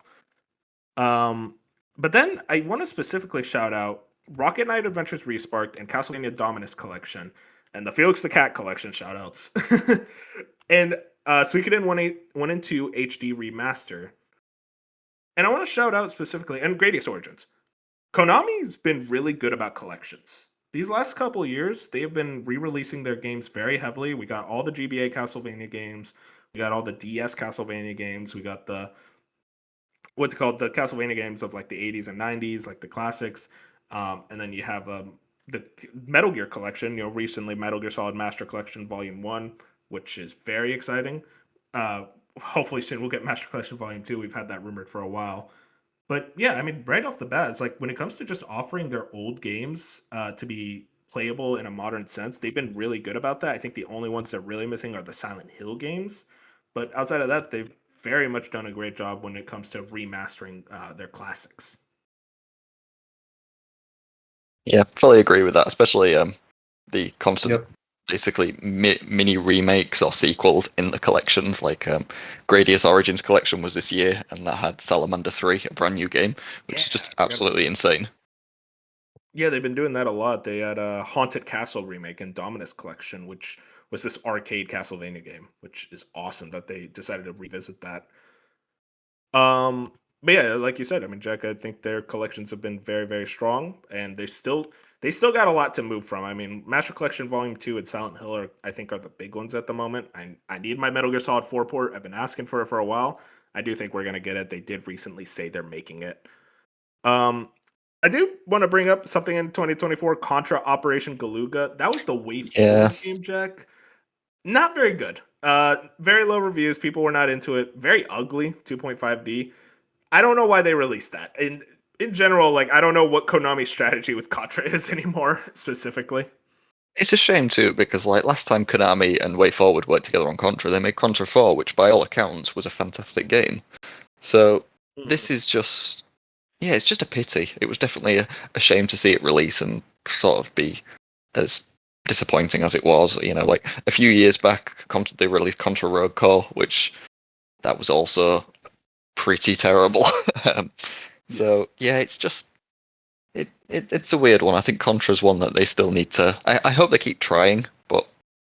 But then I want to specifically shout out Rocket Knight Adventures Resparked and Castlevania Dominus Collection and the Felix the Cat Collection shout outs. And Suikoden 1 and 2 HD Remaster. And I want to shout out specifically, and Gradius Origins. Konami's been really good about collections. These last couple of years, they have been re-releasing their games very heavily. We got all the GBA Castlevania games. We got all the DS Castlevania games. We got the the Castlevania games of like the 80s and 90s, like the classics. And then you have the Metal Gear collection. Recently Metal Gear Solid Master Collection Volume 1, which is very exciting. Hopefully soon we'll get Master Collection Volume 2. We've had that rumored for a while. But yeah, I mean, right off the bat, it's like when it comes to just offering their old games to be playable in a modern sense, they've been really good about that. I think the only ones they're really missing are the Silent Hill games. But outside of that, they've very much done a great job when it comes to remastering their classics. Yeah, fully agree with that, especially the constant, Yep. basically mini remakes or sequels in the collections. Like Gradius Origins collection was this year, and that had Salamander 3, a brand new game, which Yeah, is just I forgot about absolutely that. insane. Yeah, they've been doing that a lot. They had a Haunted Castle remake and Dominus Collection, which was this arcade Castlevania game, which is awesome that they decided to revisit that. Um, but yeah, like you said, I mean, Jack, I think their collections have been very, very strong, and they still got a lot to move from. I mean, Master Collection Volume 2 and Silent Hill I think are the big ones at the moment. I need my Metal Gear Solid 4 port. I've been asking for it for a while. I do think we're gonna get it. They did recently say they're making it. Um, I do want to bring up something in 2024, Contra Operation Galuga. That was the way Yeah, forward game, Jack. Not very good. Very low reviews. People were not into it. Very ugly, 2.5D. I don't know why they released that. In general, like, I don't know what Konami's strategy with Contra is anymore, specifically. it's a shame too because like last time Konami and Way Forward worked together on Contra, they made Contra 4, which by all accounts was a fantastic game. So Mhm. this is just, yeah, it's just a pity. It was definitely a shame to see it release and sort of be as disappointing as it was. Like a few years back, they released Contra Road Core, which that was also pretty terrible. um, Yeah. so yeah, it's just it's a weird one. I think Contra's one that they still need to. I hope they keep trying, but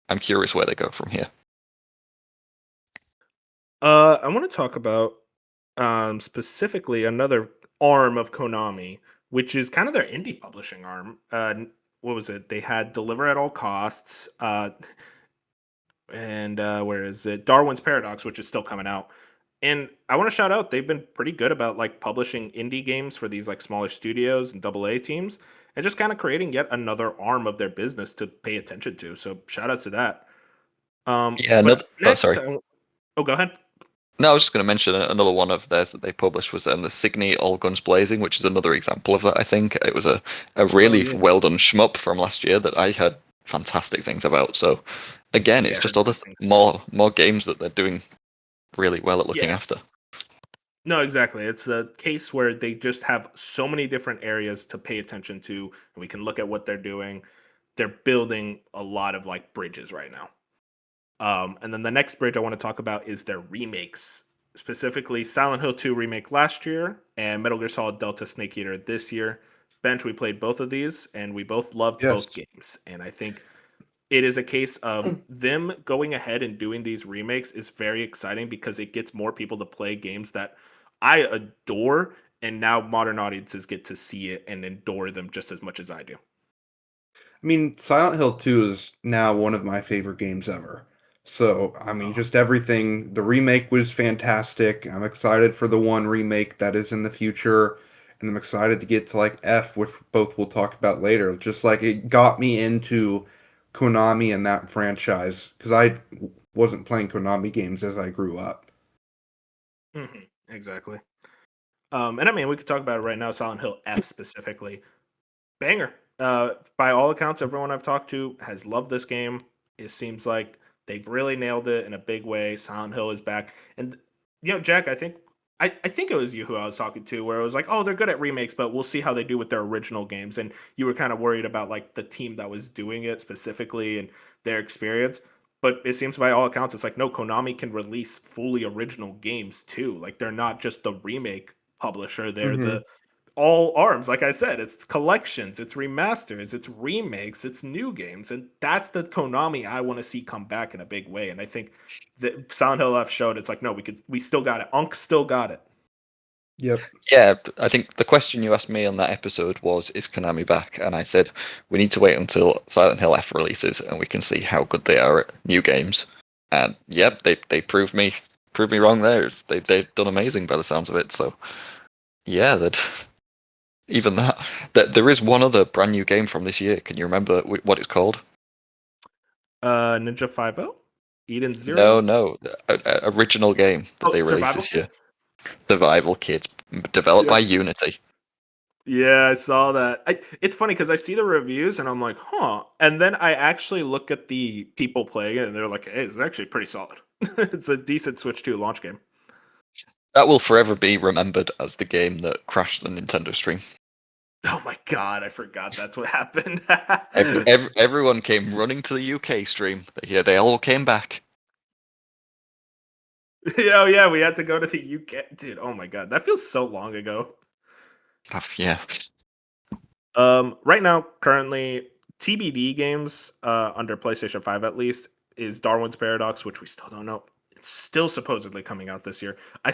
I'm curious where they go from here. I want to talk about specifically another. arm of Konami, which is kind of their indie publishing arm. What was it? They had Deliver at All Costs, and where is it? Darwin's Paradox, which is still coming out. And I want to shout out, they've been pretty good about like publishing indie games for these like smaller studios and double A teams, and just kind of creating yet another arm of their business to pay attention to. So shout out to that. Yeah, But another. Oh, next, sorry. oh, go ahead. No, I was just going to mention another one of theirs that they published was the Signy All Guns Blazing, which is another example of that. I think it was a Oh really yeah, well done shmup from last year that I heard fantastic things about. So again, yeah, it's I just heard other great things too. more games that they're doing really well at looking Yeah, after. no, exactly. It's a case where they just have so many different areas to pay attention to, and we can look at what they're doing. They're building a lot of like bridges right now. And then the next bridge I want to talk about is their remakes, specifically Silent Hill 2 remake last year and Metal Gear Solid Delta Snake Eater this year. Bench, we played both of these and we both loved Yes. both games. And I think it is a case of them going ahead and doing these remakes is very exciting because it gets more people to play games that I adore, and now modern audiences get to see it and adore them just as much as I do. I mean, Silent Hill 2 is now one of my favorite games ever. So, I mean, Oh, just everything. The remake was fantastic. I'm excited for the one remake that is in the future. And I'm excited to get to like F, which both we'll talk about later. Just like it got me into Konami and that franchise because I wasn't playing Konami games as I grew up. exactly. And I mean, we could talk about it right now. Silent Hill F specifically, banger. By all accounts, everyone I've talked to has loved this game. It seems like they've really nailed it in a big way. Silent Hill is back, and Jack, I think it was you who I was talking to, where it was like, oh, they're good at remakes, but we'll see how they do with their original games. And you were kind of worried about like the team that was doing it specifically and their experience. But it seems by all accounts, it's like no, Konami can release fully original games too. Like they're not just the remake publisher; they're Hmm. the all arms. Like I said, it's collections, it's remasters, it's remakes, it's new games, and that's the Konami I want to see come back in a big way. And I think that Silent Hill F showed it's like, no, we still got it. Unk still got it. Yep. Yeah, I think the question you asked me on that episode was, "Is Konami back?" And I said we need to wait until Silent Hill F releases and we can see how good they are at new games. And yep, they proved me wrong there. They've done amazing by the sounds of it. So yeah, that even that there is one other brand new game from this year. Can you remember what it's called? Ninja 5 Eden No, Zero. no, original game that Oh, they released Survival this year. Kids. Survival Kids, developed Yeah. by Unity. Yeah, I saw that. It's funny because I see the reviews and I'm like, huh. And then I actually look at the people playing it and they're like, hey, it's actually pretty solid. It's a decent Switch 2 launch game. That will forever be remembered as the game that crashed the Nintendo stream. Oh my god, I forgot that's what happened. Everyone came running to the UK stream. Yeah, they all came back. Oh yeah, we had to go to the UK, dude. Oh my god, that feels so long ago. Yeah. Right now, currently TBD games under PlayStation 5 at least is Darwin's Paradox, which we still don't know. It's still supposedly coming out this year. I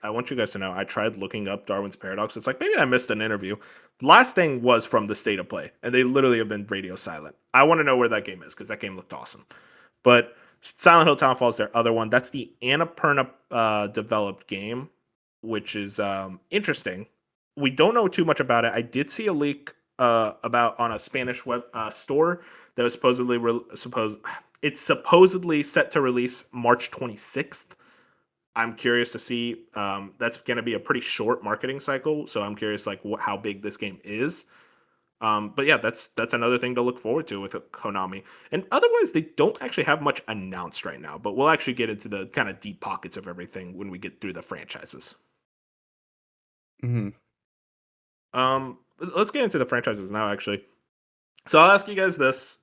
want you guys to know, I tried looking up Darwin's Paradox. It's like maybe I missed an interview. The last thing was from the State of Play, and they literally have been radio silent. I want to know where that game is because that game looked awesome. But Silent Hill Townfall is their other one. That's the Annapurna developed game, which is interesting. We don't know too much about it. I did see a leak about on a Spanish web store that was it's supposedly set to release March 26th. I'm curious to see. That's going to be a pretty short marketing cycle, so I'm curious like how big this game is. But yeah, that's another thing to look forward to with Konami. And otherwise, they don't actually have much announced right now. But we'll actually get into the kind of deep pockets of everything when we get through the franchises. Hmm. Let's get into the franchises now. Actually, so I'll ask you guys this.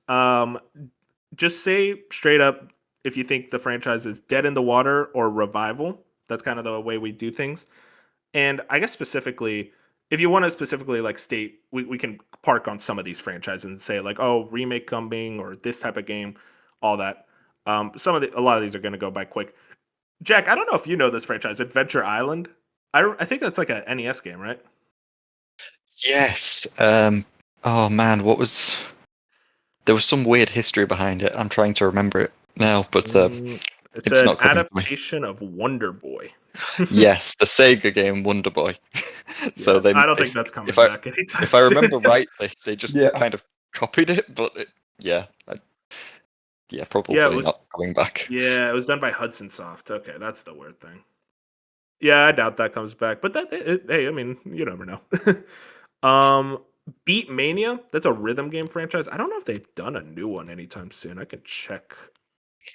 Just say straight up if you think the franchise is dead in the water or revival. That's kind of the way we do things. And I guess specifically, if you want to specifically like state, we can park on some of these franchises and say like, oh, remake coming or this type of game, all that. A lot of these are going to go by quick. Jack, I don't know if you know this franchise, Adventure Island. I think that's like a NES game, right? Yes. Oh man, what was? There was some weird history behind it. I'm trying to remember it now, but It's it's an not coming to me. adaptation of Wonder Boy. Yes, the Sega game Wonder Boy. So Yeah, they, I don't they, think that's coming if I back anytime if I soon. remember right, they just Yeah. kind of copied it, but yeah, Yeah, it probably was. not coming back. Yeah, it was done by Hudson Soft. Okay, that's the weird thing. Yeah, I doubt that comes back. But hey, I mean, you never know. um, Beat Mania. That's a rhythm game franchise. I don't know if they've done a new one anytime soon. I can check.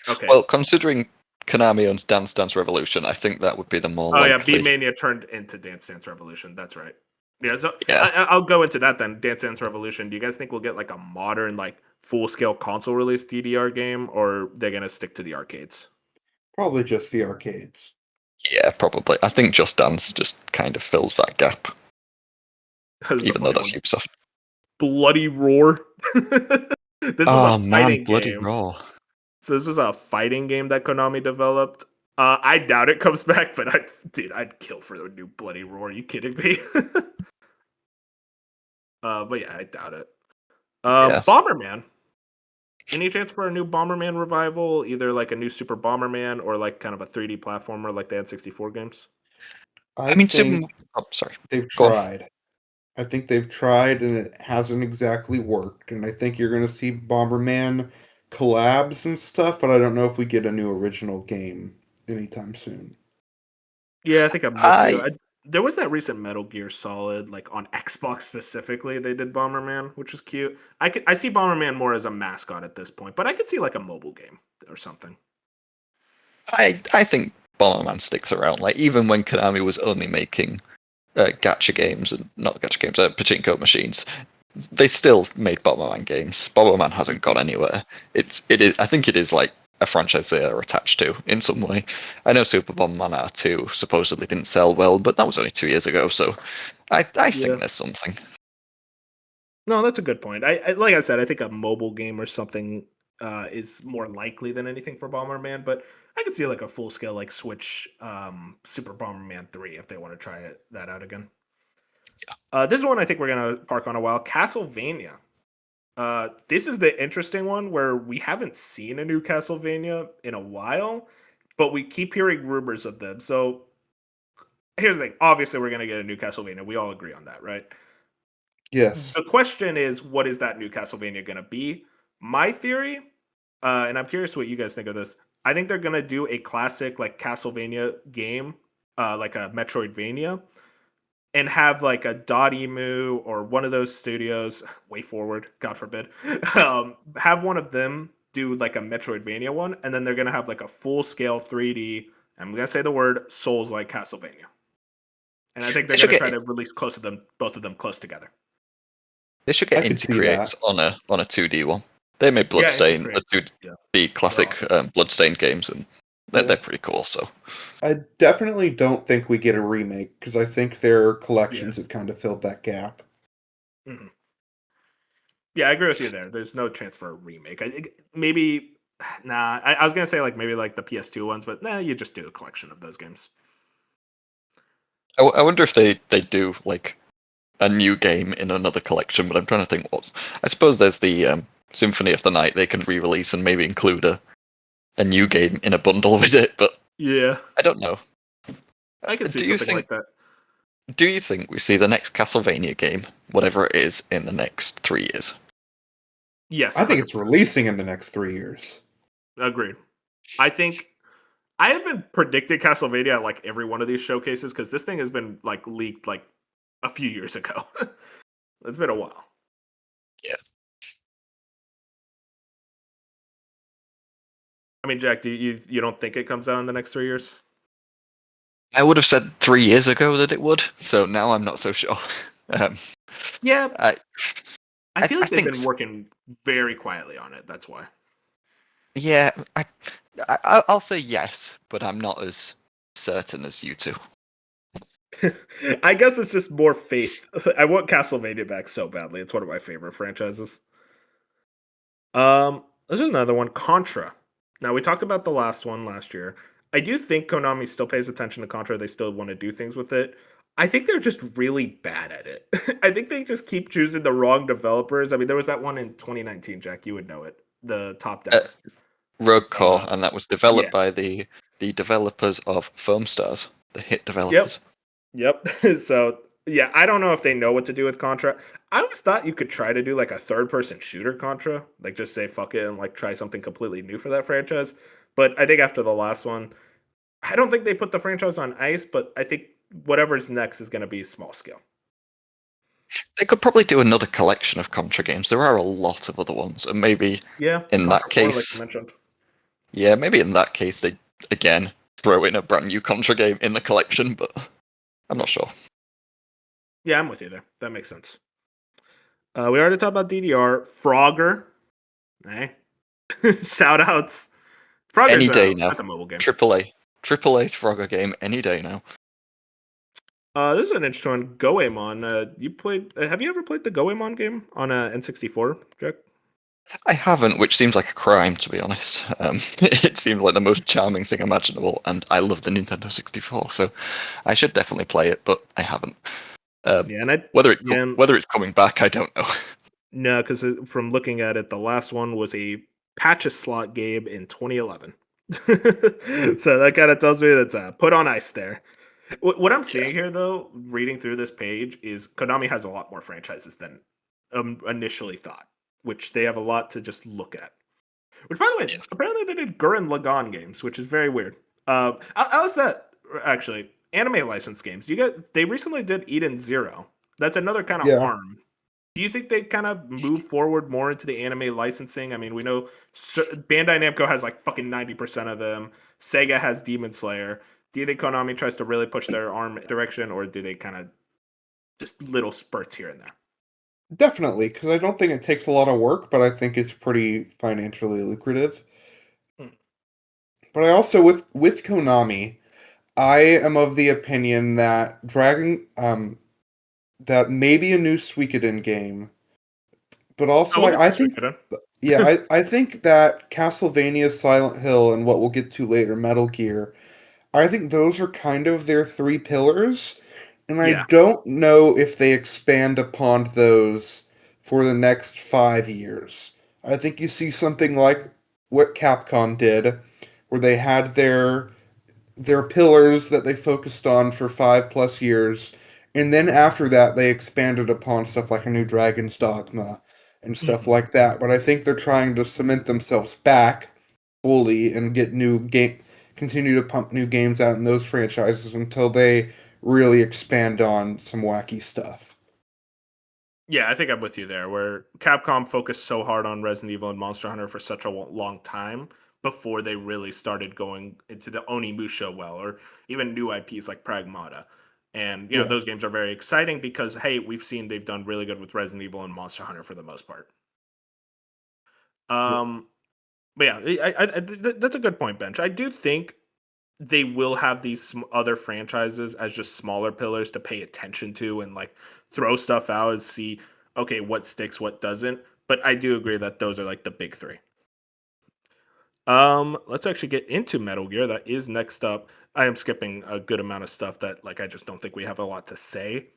Okay. Well, considering Konami owns Dance Dance Revolution, I think that would be the more Oh yeah, Beat likely. Mania turned into Dance Dance Revolution. That's right. Yeah, so Yeah. I'll go into that then. Dance Dance Revolution. Do you guys think we'll get like a modern, like full scale console release DDR game, or they're gonna stick to the arcades? Probably just the arcades. Yeah, probably. I think Just Dance just kind of fills that gap, This is a even though funny that's one. Ubisoft. Bloody Roar. This is a Oh man, fighting bloody game. raw. So this is a fighting game that Konami developed. I doubt it comes back, but I'd kill for a new Bloody Roar. Are you kidding me? But yeah, I doubt it. Yeah. Bomberman. Any chance for a new Bomberman revival? Either like a new Super Bomberman or like kind of a 3D platformer like they had 64 games? I I mean, think Oh, sorry. they've Go on. tried. I think they've tried and it hasn't exactly worked. And I think you're going to see Bomberman collabs and stuff, but I don't know if we get a new original game anytime soon. Yeah, I think I'm with you. I There was that recent Metal Gear Solid, like on Xbox specifically, they did Bomberman, which is cute. I see Bomberman more as a mascot at this point, but I could see like a mobile game or something. I think Bomberman sticks around. Like even when Konami was only making gacha games and not gacha games, pachinko machines, they still made Bomberman games. Bomberman hasn't gone anywhere. It is. I think it is like a franchise they are attached to in some way. I know Super Bomberman R2 supposedly didn't sell well, but that was only 2 years ago. So I Yeah. think there's something. No, that's a good point. Like I said, I think a mobile game or something is more likely than anything for Bomberman, but I could see like a full scale like Switch Super Bomberman 3 if they want to try that out again. This is one I think we're gonna park on a while. Castlevania. This is the interesting one where we haven't seen a new Castlevania in a while, but we keep hearing rumors of them. So here's the thing. Obviously, we're gonna get a new Castlevania. We all agree on that, right? Yes. The question is, what is that new Castlevania going to be? My theory, and I'm curious what you guys think of this. I think they're going to do a classic like Castlevania game, like a Metroidvania, and have like a Dotemu or one of those studios, Way Forward, God forbid, have one of them do like a Metroidvania one, and then they're going to have like a full scale 3D. I'm going to say the word Souls like Castlevania, and I think they're They going should to try get to release close to them, both of them close together. they should I get could Inti see that. Creates on a 2D one. They made Yeah, into Bloodstain, creates. Yeah. the They're classic awesome. Bloodstain games, and Yeah. they're pretty cool. So I definitely don't think we get a remake because I think their Yeah. collections have kind of filled that gap. Mhm. Yeah, I agree with you there. There's no chance for a remake. I think maybe nah. I was gonna say like maybe like the PS2 ones, but nah, you just do a collection of those games. I wonder if they do like a new game in another collection. But I'm trying to think what's. I suppose there's the Symphony of the Night they can re-release and maybe include a new game in a bundle with it. But Yeah, I don't know. I could see Do you something think like that. do you think we see the next Castlevania game, whatever it is, in the next 3 years? Yes, I think it's 100%. releasing in the next 3 years. Agreed. I think I have been predicting Castlevania at like every one of these showcases because this thing has been like leaked like a few years ago. It's been a while. Yeah. I mean, Jack, do you don't think it comes out in the next 3 years? I would have said 3 years ago that it would, so now I'm not so sure. Um, Yeah, I, I feel I like they've think been working very quietly on it. That's why. yeah, I'll say yes, but I'm not as certain as you two. I guess it's just more faith. I want Castlevania back so badly. It's one of my favorite franchises. This is another one, Contra. Now we talked about the last one last year. I do think Konami still pays attention to Contra. They still want to do things with it. I think they're just really bad at it. I think they just keep choosing the wrong developers. I mean, there was that one in 2019, Jack. You would know it. The top Uh, down. Rogue Core, Uh, and that was yeah. developed by the developers of Foam Stars, the hit Yep. developers. Yep. So yeah, I don't know if they know what to do with Contra. I always thought you could try to do like a third person shooter Contra, like just say fuck it and like try something completely new for that franchise. But I think after the last one, I don't think they put the franchise on ice, but I think whatever's next is going to be small scale. They could probably do another collection of Contra games. There are a lot of other ones, and maybe Yeah, in Contra that 4, like you case, mentioned. yeah, maybe in that case they again throw in a brand new Contra game in the collection, but I'm not sure. Yeah, I'm with you there. That makes sense. We already talked about DDR. Frogger. Eh? Shout outs. Any Frogger's day now. that's a mobile game. Triple A Frogger game any day now. This is an interesting one. Goemon. You played? Have you ever played the Goemon game on N64, Jack? I haven't, which seems like a crime to be honest. It seems like the most charming thing imaginable, and I love the Nintendo 64, so I should definitely play it, but I haven't. Yeah, and I Whether it's coming back, I don't know. no, because from looking at it, the last one was a patch a slot game in 2011. So that kind of tells me that's put on ice there. What I'm Yeah, seeing here, though, reading through this page, is Konami has a lot more franchises than initially thought, which they have a lot to just look at. Which, by the way, yeah. apparently they did Gurren Lagann games, which is very weird. How is that actually? Anime license games. You get they recently did Eden Zero. That's another kind of Yeah, arm. Do you think they kind of move forward more into the anime licensing? I mean, we know Bandai Namco has like fucking 90% of them. Sega has Demon Slayer. Do you think Konami tries to really push their arm direction, or do they kind of just little spurts here and there? definitely, because I don't think it takes a lot of work, but I think it's pretty financially lucrative. Hmm. But I also with Konami, I am of the opinion that that maybe a new Suikoden game, but Oh, also we'll get I to think Suikoden. yeah, I think that Castlevania, Silent Hill, and what we'll get to later, Metal Gear, I think those are kind of their three pillars, and I Yeah. don't know if they expand upon those for the next 5 years. I think you see something like what Capcom did, where they had their pillars that they focused on for 5 plus years, and then after that they expanded upon stuff like a new Dragon's Dogma and stuff Mhm. like that. But I think they're trying to cement themselves back fully and get new game, continue to pump new games out in those franchises until they really expand on some wacky stuff. Yeah, I think I'm with you there. Where Capcom focused so hard on Resident Evil and Monster Hunter for such a long time before they really started going into the Onimusha well, or even new IPs like Pragmata. And Yeah. those games are very exciting because hey, we've seen they've done really good with Resident Evil and Monster Hunter for the most part. Yeah. Um, but yeah, that's a good point, Bench. I do think they will have these other franchises as just smaller pillars to pay attention to and like throw stuff out and see okay what sticks what doesn't, but I do agree that those are like the big three. Let's actually get into Metal Gear. That is next up. I am skipping a good amount of stuff that like I just don't think we have a lot to say.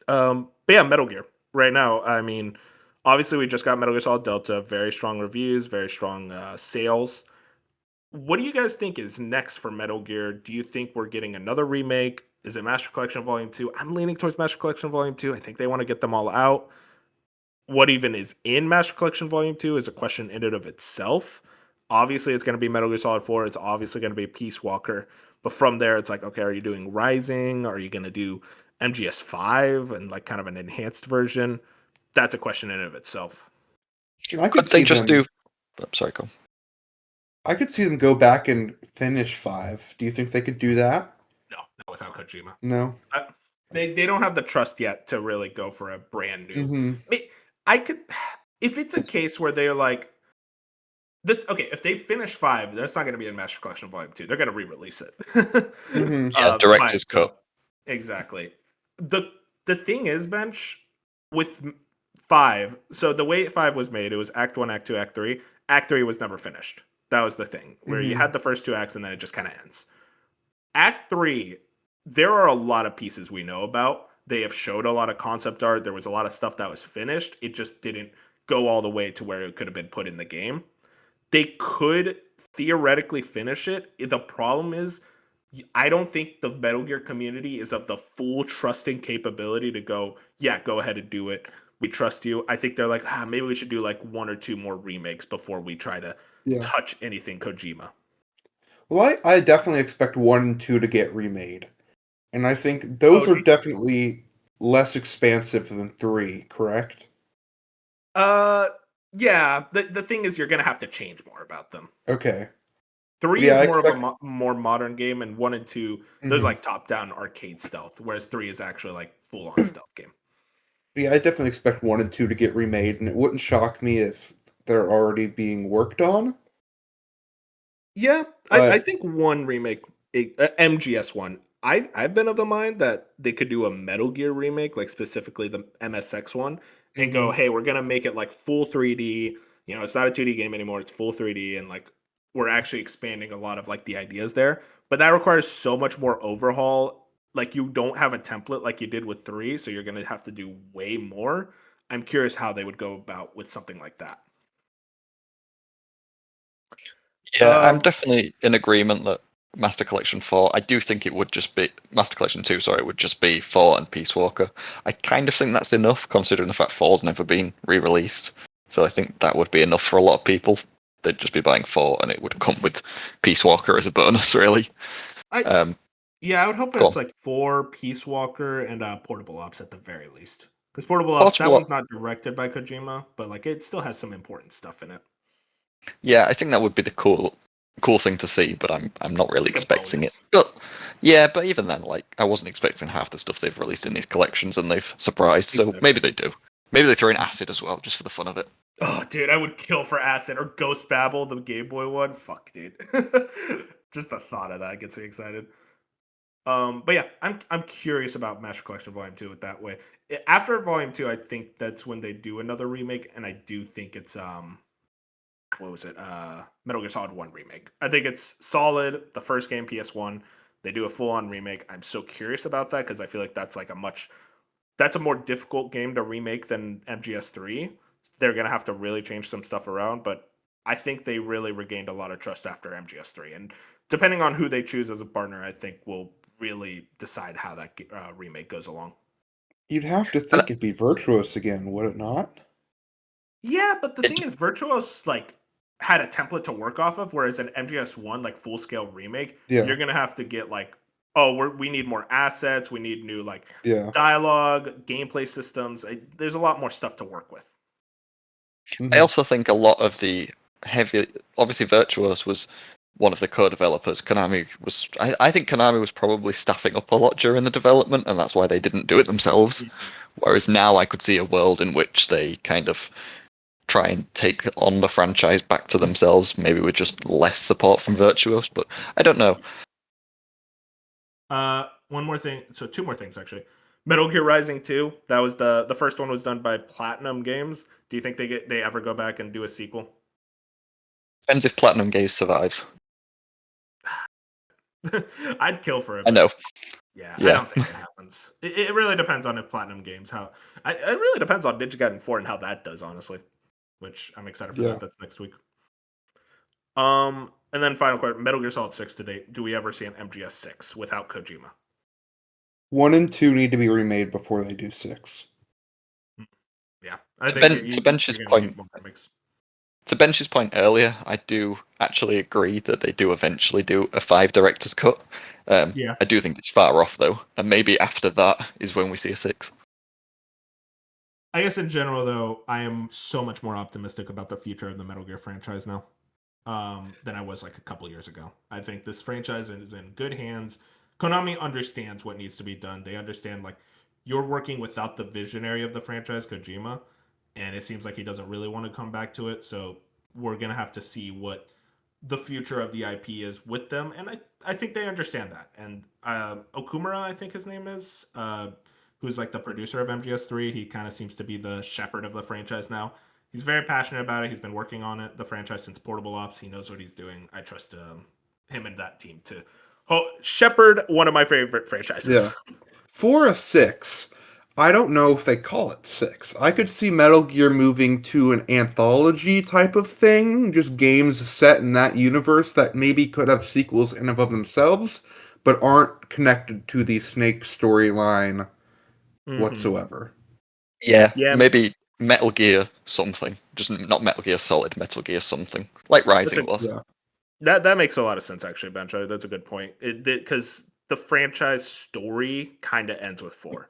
But yeah, Metal Gear right now, I mean, obviously we just got Metal Gear Solid Delta, very strong reviews, very strong sales. What do you guys think is next for Metal Gear? Do you think we're getting another remake? Is it Master Collection Volume 2? I'm leaning towards Master Collection Volume 2. I think they want to get them all out. What even is in Master Collection Volume 2 is a question in and of itself. Obviously, it's going to be Metal Gear Solid 4. It's obviously going to be Peace Walker. But from there, it's like, okay, are you doing Rising? Are you going to do MGS 5 and like kind of an enhanced version? That's a question in and of itself. I could Could they see just do? them. I'm sorry, go. I could see them go back and finish five. Do you think they could do that? No, not without Kojima. No. Uh, they don't have the trust yet to really go for a brand new. Mm-hmm. I could if it's a case where they're like this. Okay, if they finish 5, that's not going to be in Master Collection Volume 2. They're going to re-release it Mm-hmm. Yeah, by director's itself. cut. Exactly. The thing is, Bench, with 5. So the way 5 was made, it was Act 1, Act 2, Act 3. Act 3 was never finished. That was the thing where you Mm-hmm. had the first 2 acts and then it just kind of ends. Act 3, there are a lot of pieces we know about. They have showed a lot of concept art. There was a lot of stuff that was finished. It just didn't go all the way to where it could have been put in the game. They could theoretically finish it. The problem is, I don't think the Metal Gear community is of the full trusting capability to go, yeah, go ahead and do it. We trust you. I think they're like, maybe we should do like one or two more remakes before we try to Yeah. touch anything Kojima. Well, I definitely expect 1 and 2 to get remade. And I think Oh, those are definitely less expansive than 3, correct? uh, yeah. The thing is, you're gonna have to change more about them. Okay. But 3 yeah, is I more of a expect. more modern game, and 1 and 2, there's Mhm. like top down arcade stealth, whereas 3 is actually like full on stealth game. Yeah, I definitely expect 1 and 2 to get remade, and it wouldn't shock me if they're already being worked on. Yeah, I But think one remake, MGS one. I've been of the mind that they could do a Metal Gear remake, like specifically the MSX one, and go, mhm. hey, we're gonna make it like full 3D. You know, it's not a 2D game anymore; it's full 3D, and like we're actually expanding a lot of like the ideas there. But that requires so much more overhaul. Like you don't have a template like you did with 3, so you're gonna have to do way more. I'm curious how they would go about with something like that. Yeah, I'm Um, definitely in agreement that Master Collection 4, I do think it would just be Master Collection 2, sorry, would just be 4 and Peace Walker. I kind of think that's enough considering the fact 4's never been re-released. So I think that would be enough for a lot of people. They'd just be buying 4 and it would come with Peace Walker as a bonus, really. I Um, Yeah, I would hope Go it's on. like 4 Peace Walker and Portable Ops at the very least. Because Portable Ops, that Portable, one's not directed by Kojima, but like it still has some important stuff in it. yeah, I think that would be the cool thing to see, but I'm not really Like a expecting it. bonus. But yeah, but even then, like I wasn't expecting half the stuff they've released in these collections, and they've surprised. So maybe Exactly. they do. Maybe they throw in acid as well, just for the fun of it. Oh, dude, I would kill for Acid or Ghost Babel, the Game Boy one. Fuck, dude. Just the thought of that gets me excited. But yeah, I'm curious about Master Collection Volume 2 it that way. After Volume 2, I think that's when they do another remake, and I do think it's what was it? Metal Gear Solid 1 remake. I think it's solid. The first game, PS1, they do a full on remake. I'm so curious about that because I feel like that's a more difficult game to remake than MGS3. They're gonna have to really change some stuff around, but I think they really regained a lot of trust after MGS3. And depending on who they choose as a partner, I think will really decide how that remake goes along. You'd have to And think it'd be Virtuous again, would it not? Yeah, but the it, thing is, Virtuos like had a template to work off of, whereas an MGS1 like full scale remake, Yeah, you're gonna have to get like, oh, we need more assets, we need new like yeah. dialogue, gameplay systems. There's a lot more stuff to work with. I Mhm. also think a lot of the heavy, obviously, Virtuos was one of the co-developers. Konami was, I think Konami was probably staffing up a lot during the development, and that's why they didn't do it themselves. Mhm. Whereas now I could see a world in which they kind of try and take on the franchise back to themselves, maybe with just less support from Virtuos. But I don't know. One more thing. So two more things actually. Metal Gear Rising 2. That was the first one was done by Platinum Games. Do you think they ever go back and do a sequel? Depends if Platinum Games survives. I'd kill for it, I but know. yeah, I Yeah. don't think it happens. It really depends on if Platinum Games how. It really depends on Digigaiden 4 and how that does, honestly. Which I'm excited for that. Yeah. That's next week. And then final question: Metal Gear Solid 6 to date. Do we ever see an MGS 6 without Kojima? 1 and 2 need to be remade before they do 6. Hmm. Yeah, I To think Ben to Bench's you're gonna need point, more comics. to Bench's point earlier, I do actually agree that they do eventually do a 5 director's cut. Yeah, I do think it's far off though, and maybe after that is when we see a 6. I guess in general though, I am so much more optimistic about the future of the Metal Gear franchise now. Than I was like a couple years ago. I think this franchise is in good hands. Konami understands what needs to be done. They understand like you're working without the visionary of the franchise, Kojima, and it seems like he doesn't really want to come back to it. So we're gonna have to see what the future of the IP is with them, and I think they understand that. And Okumura, I think his name is, who's like the producer of MGS3. He kind of seems to be the shepherd of the franchise now. He's very passionate about it. He's been working on it, the franchise since Portable Ops. He knows what he's doing. I trust him and that team to Oh, Shepard, one of my favorite franchises. Yeah. For a 6, I don't know if they call it 6. I could see Metal Gear moving to an anthology type of thing, just games set in that universe that maybe could have sequels in and of themselves, but aren't connected to the Snake storyline Mm-hmm. whatsoever. Yeah, Yeah, maybe Metal Gear something. Just not Metal Gear Solid, Metal Gear something. Like that's Rising a was. Yeah. that makes a lot of sense actually, Bench. That's a good point. It because the franchise story kind of ends with 4,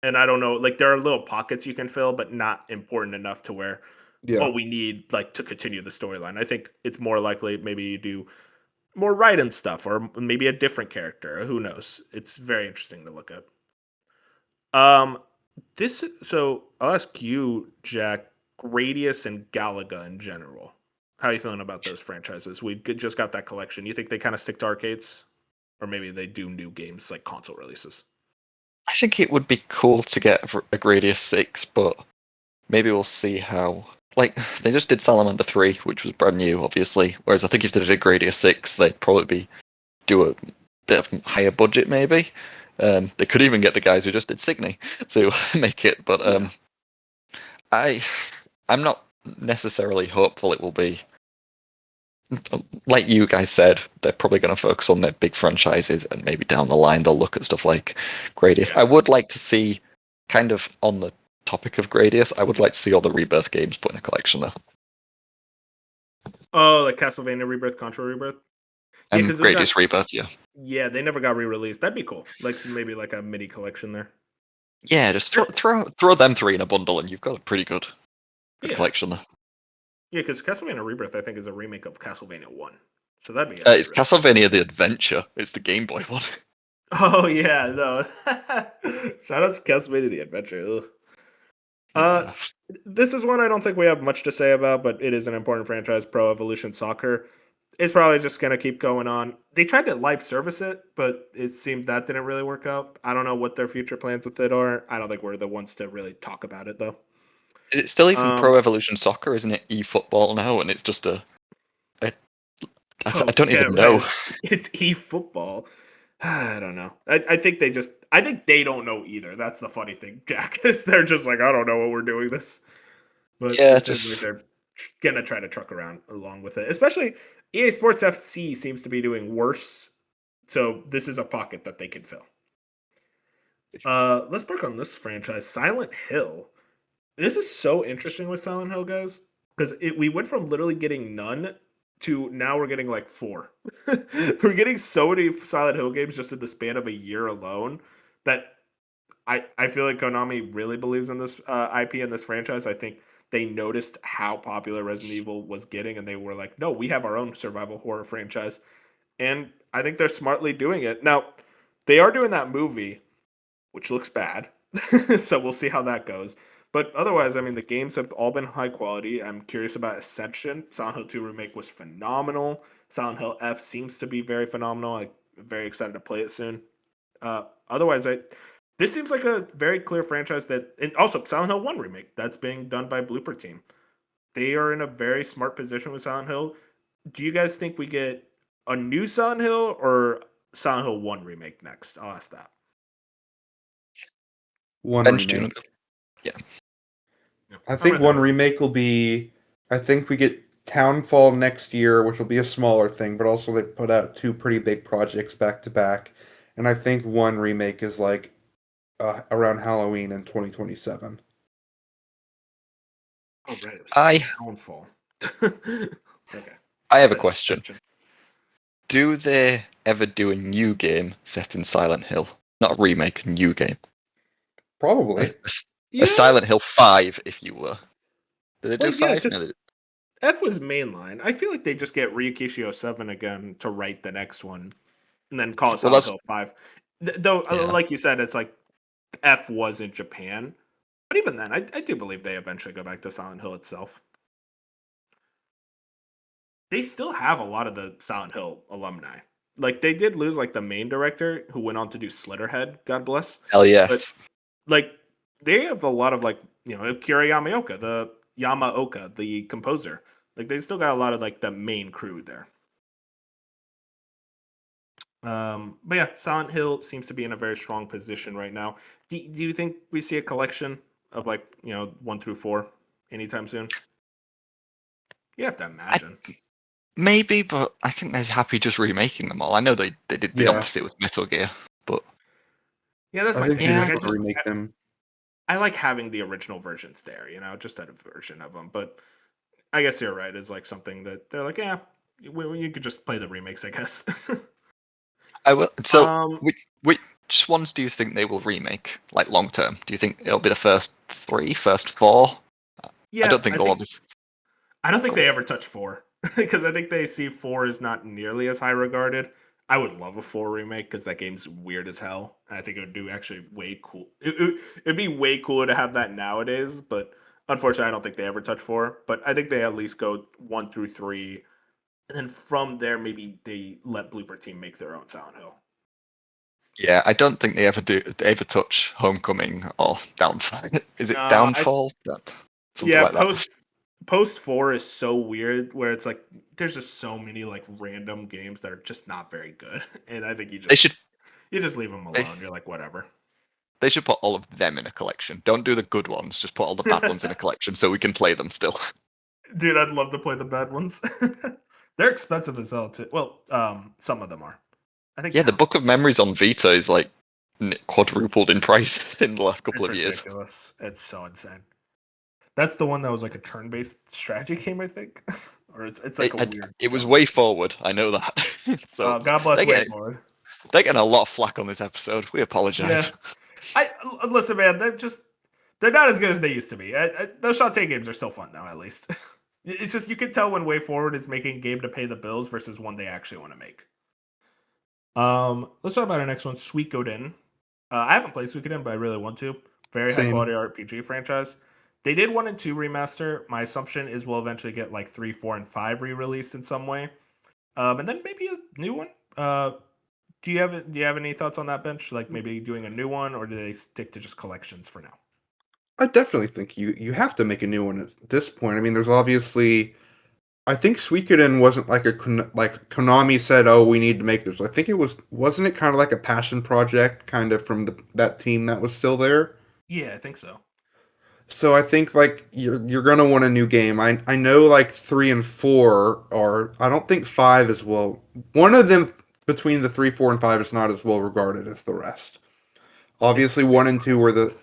and I don't know, like there are little pockets you can fill, but not important enough to where Yeah. we need like to continue the storyline. I think it's more likely maybe you do more Raiden stuff or maybe a different character. Who knows? It's very interesting to look at. Um, so I'll ask you, Jack, Gradius and Galaga in general. How are you feeling about those franchises? Just got that collection. You think they kind of stick to arcades, or maybe they do new games like console releases? I think it would be cool to get a Gradius 6, but maybe we'll see how. Like, they just did Salamander 3, which was brand new, obviously. Whereas I think if they did a Gradius 6, they'd probably do a bit of higher budget, maybe. They could even get the guys who just did Signy to make it, but Yeah. I, I'm not necessarily hopeful it will be. Like you guys said, they're probably going to focus on their big franchises, and maybe down the line they'll look at stuff like Gradius. Yeah. I would like to see, kind of on the topic of Gradius, I would like to see all the Rebirth games put in a collection though. Oh, like Castlevania Rebirth, Contra Rebirth. Yeah, And because those got Gradius Rebirth, yeah. yeah, they never got re-released. That'd be cool. Maybe like a mini collection there. Yeah, just throw them 3 in a bundle, and you've got a pretty good Yeah, collection there. yeah, because Castlevania Rebirth I think is a remake of Castlevania 1, so that'd be actually It's really interesting. Castlevania the Adventure. It's the Game Boy one. Oh yeah, no. Shout out to Castlevania the Adventure. Ugh. Uh, Yeah. this is one I don't think we have much to say about, but it is an important franchise. Pro Evolution Soccer is probably just gonna keep going on. They tried to live service it, but it seemed that didn't really work out. I don't know what their future plans with it are. I don't think we're the ones to really talk about it though. Is it still even Pro Um, Evolution Soccer? Isn't it eFootball now? And it's just a I oh don't yeah, even right. know. It's eFootball. I don't know. I think I think they don't know either. That's the funny thing, Jack. Is they're just like, I don't know what we're doing this. But Yeah, it seems like just they're gonna try to truck around along with it. Especially EA Sports FC seems to be doing worse. So this is a pocket that they can fill. Let's work on this franchise, Silent Hill. This is so interesting with Silent Hill, guys, because we went from literally getting none to now we're getting like 4. We're getting so many Silent Hill games just in the span of a year alone that I feel like Konami really believes in this IP and this franchise. I think they noticed how popular Resident Evil was getting, and they were like, "No, we have our own survival horror franchise." And I think they're smartly doing it. Now, they are doing that movie, which looks bad, so we'll see how that goes. But otherwise, I mean, the games have all been high quality. I'm curious about Ascension. Silent Hill 2 remake was phenomenal. Silent Hill F seems to be very phenomenal. I'm very excited to play it soon. Otherwise, this seems like a very clear franchise that, and also Silent Hill 1 remake that's being done by Blooper Team. They are in a very smart position with Silent Hill. Do you guys think we get a new Silent Hill or Silent Hill 1 remake next? I'll ask that. One bench tuner. remake. Yeah. Yeah. I I'm think gonna throw one it. remake will be. I think we get Townfall next year, which will be a smaller thing, but also they put out 2 pretty big projects back to back. And I think one remake is like around Halloween in 2027. Oh, right. It was I Townfall. Okay. I You have a said question. Ascension. Do they ever do a new game set in Silent Hill? Not a remake, a new game. A, Probably. a Yeah. Silent Hill 5, if you were. Did they do Well, yeah, 5? No, because F was mainline. I feel like they just get Ryukishi 07 again to write the next one and then call it well, Silent that's Hill 5. Though, yeah. like you said, it's like F was in Japan. But even then, I do believe they eventually go back to Silent Hill itself. They still have a lot of the Silent Hill alumni. Like they did lose like the main director who went on to do Slitterhead, God bless. Hell But yes. like they have a lot of like, Akira Yamaoka, the composer. Like they still got a lot of like the main crew there. But yeah, Silent Hill seems to be in a very strong position right now. Do you think we see a collection of like 1 through 4 anytime soon? You have to I, imagine. maybe, but I think they're happy just remaking them all. I know they did the Yeah, opposite with Metal Gear, but Yeah, that's I my think thing. they yeah, just Like want to remake them. I like having the original versions there, just a version of them. But I guess you're right. Is like something that they're like, yeah, you could just play the remakes, I guess. I will. So, um, which ones do you think they will remake, like long term? Do you think it'll be the first three, first four? I yeah, don't think they'll obviously. I don't think Go on. they ever touch 4 because I think they see 4 is not nearly as high regarded. I would love a 4 remake because that game's weird as hell, and I think it would do actually way cool. It'd be way cooler to have that nowadays, but unfortunately, I don't think they ever touch 4. But I think they at least go 1 through 3, and then from there, maybe they let Blooper Team make their own Silent Hill. Yeah, I don't think they ever touch Homecoming or Downfall. Is it I Downfall? Something Yeah, like that. post 4 is so weird where it's like there's just so many like random games that are just not very good, and I think They should you just leave them they, alone. You're like whatever. they should put all of them in a collection. Don't do the good ones. Just put all the bad ones in a collection so we can play them still. Dude, I'd love to play the bad ones. They're expensive as hell too. Well, some of them are. I think Yeah, the Book of Townfall's Memories on Vita is like quadrupled in price in the last couple it's of years. ridiculous. It's so insane. That's the one that was like a turn-based strategy game, I think, or it's like a weird It was genre. way forward. I know that. So God bless they Way get Forward. they're getting a lot of flack on this episode. We Yeah, apologize. I listen, man. They're not as good as they used to be. Those Shantae games are still fun though, at least. It's just you can tell when Way Forward is making a game to pay the bills versus one they actually want to make. Let's talk about our next one, Suikoden. I haven't played Suikoden, but I really want to. Very high Same. quality RPG franchise. They did 1 and 2 remaster. My assumption is we'll eventually get like 3, 4, and 5 re-released in some way. And then maybe a new one. Do you have any thoughts on that, Bench? Like maybe doing a new one, or do they stick to just collections for now? I definitely think you have to make a new one at this point. I mean, there's obviously. I think Suikoden wasn't like like Konami said, "Oh, we need to make this." I think wasn't it kind of like a passion project, kind of from that team that was still there. Yeah, I think so. So I think like you're gonna want a new game. I know like 3 and 4 are. I don't think 5 is well. One of them between the 3, 4, and 5 is not as well regarded as the rest. Yeah, Obviously, makes 1 and 2 sense. were the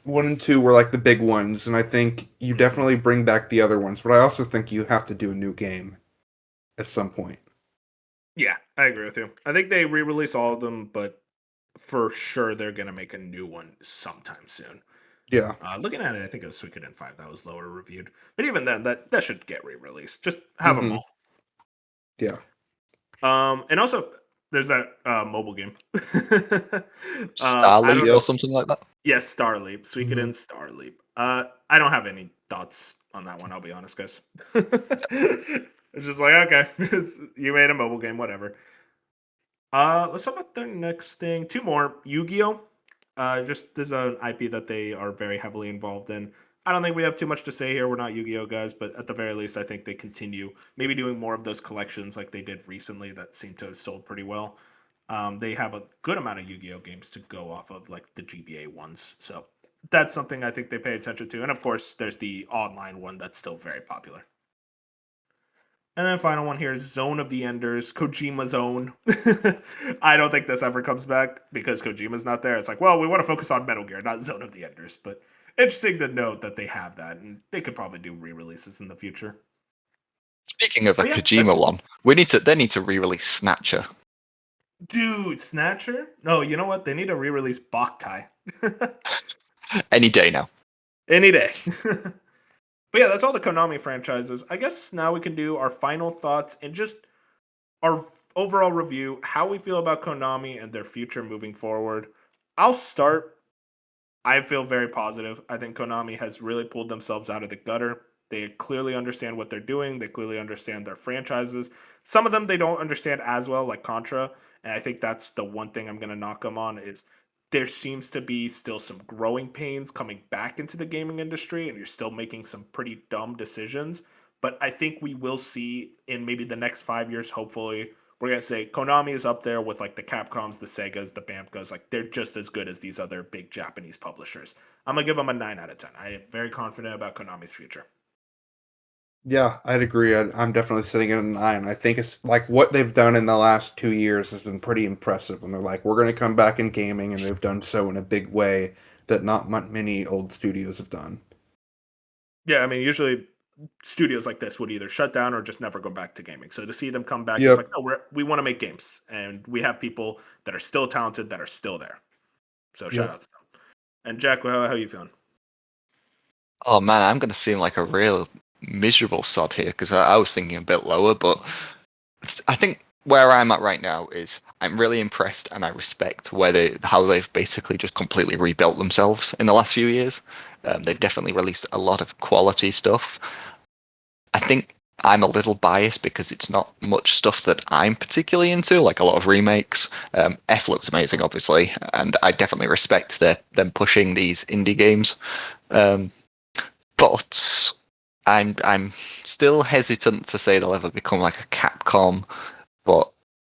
1 and 2 were like the big ones, and I think you Mhm. definitely bring back the other ones. But I also think you have to do a new game at some point. Yeah, I agree with you. I think they re-release all of them, but for sure they're gonna make a new one sometime soon. Yeah. Looking at it, I think it was Suikoden 5 that was lower reviewed, but even then, that should get re-released. Just have them Hmm. all. Yeah. And also there's that mobile game. I don't Starleap or know. something like that. Yes, Starleap, Hmm. Suikoden Starleap. I don't have any thoughts on that one. I'll be honest, guys. It's just like okay, you made a mobile game, whatever. Let's talk about the next thing. Two more. Yu-Gi-Oh. Just this is an IP that they are very heavily involved in. I don't think we have too much to say here. We're not Yu-Gi-Oh guys, but at the very least, I think they continue maybe doing more of those collections like they did recently that seem to have sold pretty well. They have a good amount of Yu-Gi-Oh games to go off of, like the GBA ones. So that's something I think they pay attention to. And of course, there's the online one that's still very popular. And then final one here is Zone of the Enders, Kojima's Zone. I don't think this ever comes back because Kojima's not there. It's like, well, we want to focus on Metal Gear, not Zone of the Enders. But interesting to note that they have that, and they could probably do re-releases in the future. Speaking of a But yeah, Kojima that's one, they need to re-release Snatcher. dude Snatcher. No, you know what? They need to re-release Boktai Any day now. any day. But yeah, that's all the Konami franchises. I guess now we can do our final thoughts and just our overall review, how we feel about Konami and their future moving forward. I'll start. I feel very positive. I think Konami has really pulled themselves out of the gutter. They clearly understand what they're doing. They clearly understand their franchises. Some of them they don't understand as well, like Contra. And I think that's the one thing I'm going to knock them on is there seems to be still some growing pains coming back into the gaming industry, and you're still making some pretty dumb decisions. But I think we will see in maybe the next 5 years, hopefully, we're gonna say Konami is up there with like the Capcoms, the Segas, the Bamcos. Like they're just as good as these other big Japanese publishers. I'm gonna give them a 9 out of 10. I am very confident about Konami's future. Yeah, I'd agree. I'm definitely sitting at a 9. I think it's like what they've done in the last 2 years has been pretty impressive. And they're like, we're going to come back in gaming, and they've done so in a big way that not many old studios have done. Yeah, I mean, usually studios like this would either shut down or just never go back to gaming. So to see them come back, it's Yep. like, no, we want to make games, and we have people that are still talented that are still there. So shout Yep. outs to them. And Jack, how are you feeling? Oh man, I'm going to seem like a real miserable sod here because I was thinking a bit lower, but I think where I'm at right now is I'm really impressed and I respect how they've basically just completely rebuilt themselves in the last few years. They've definitely released a lot of quality stuff. I think I'm a little biased because it's not much stuff that I'm particularly into, like a lot of remakes. F looks amazing, obviously, and I definitely respect them pushing these indie games. Um, but I'm still hesitant to say they'll ever become like a Capcom. But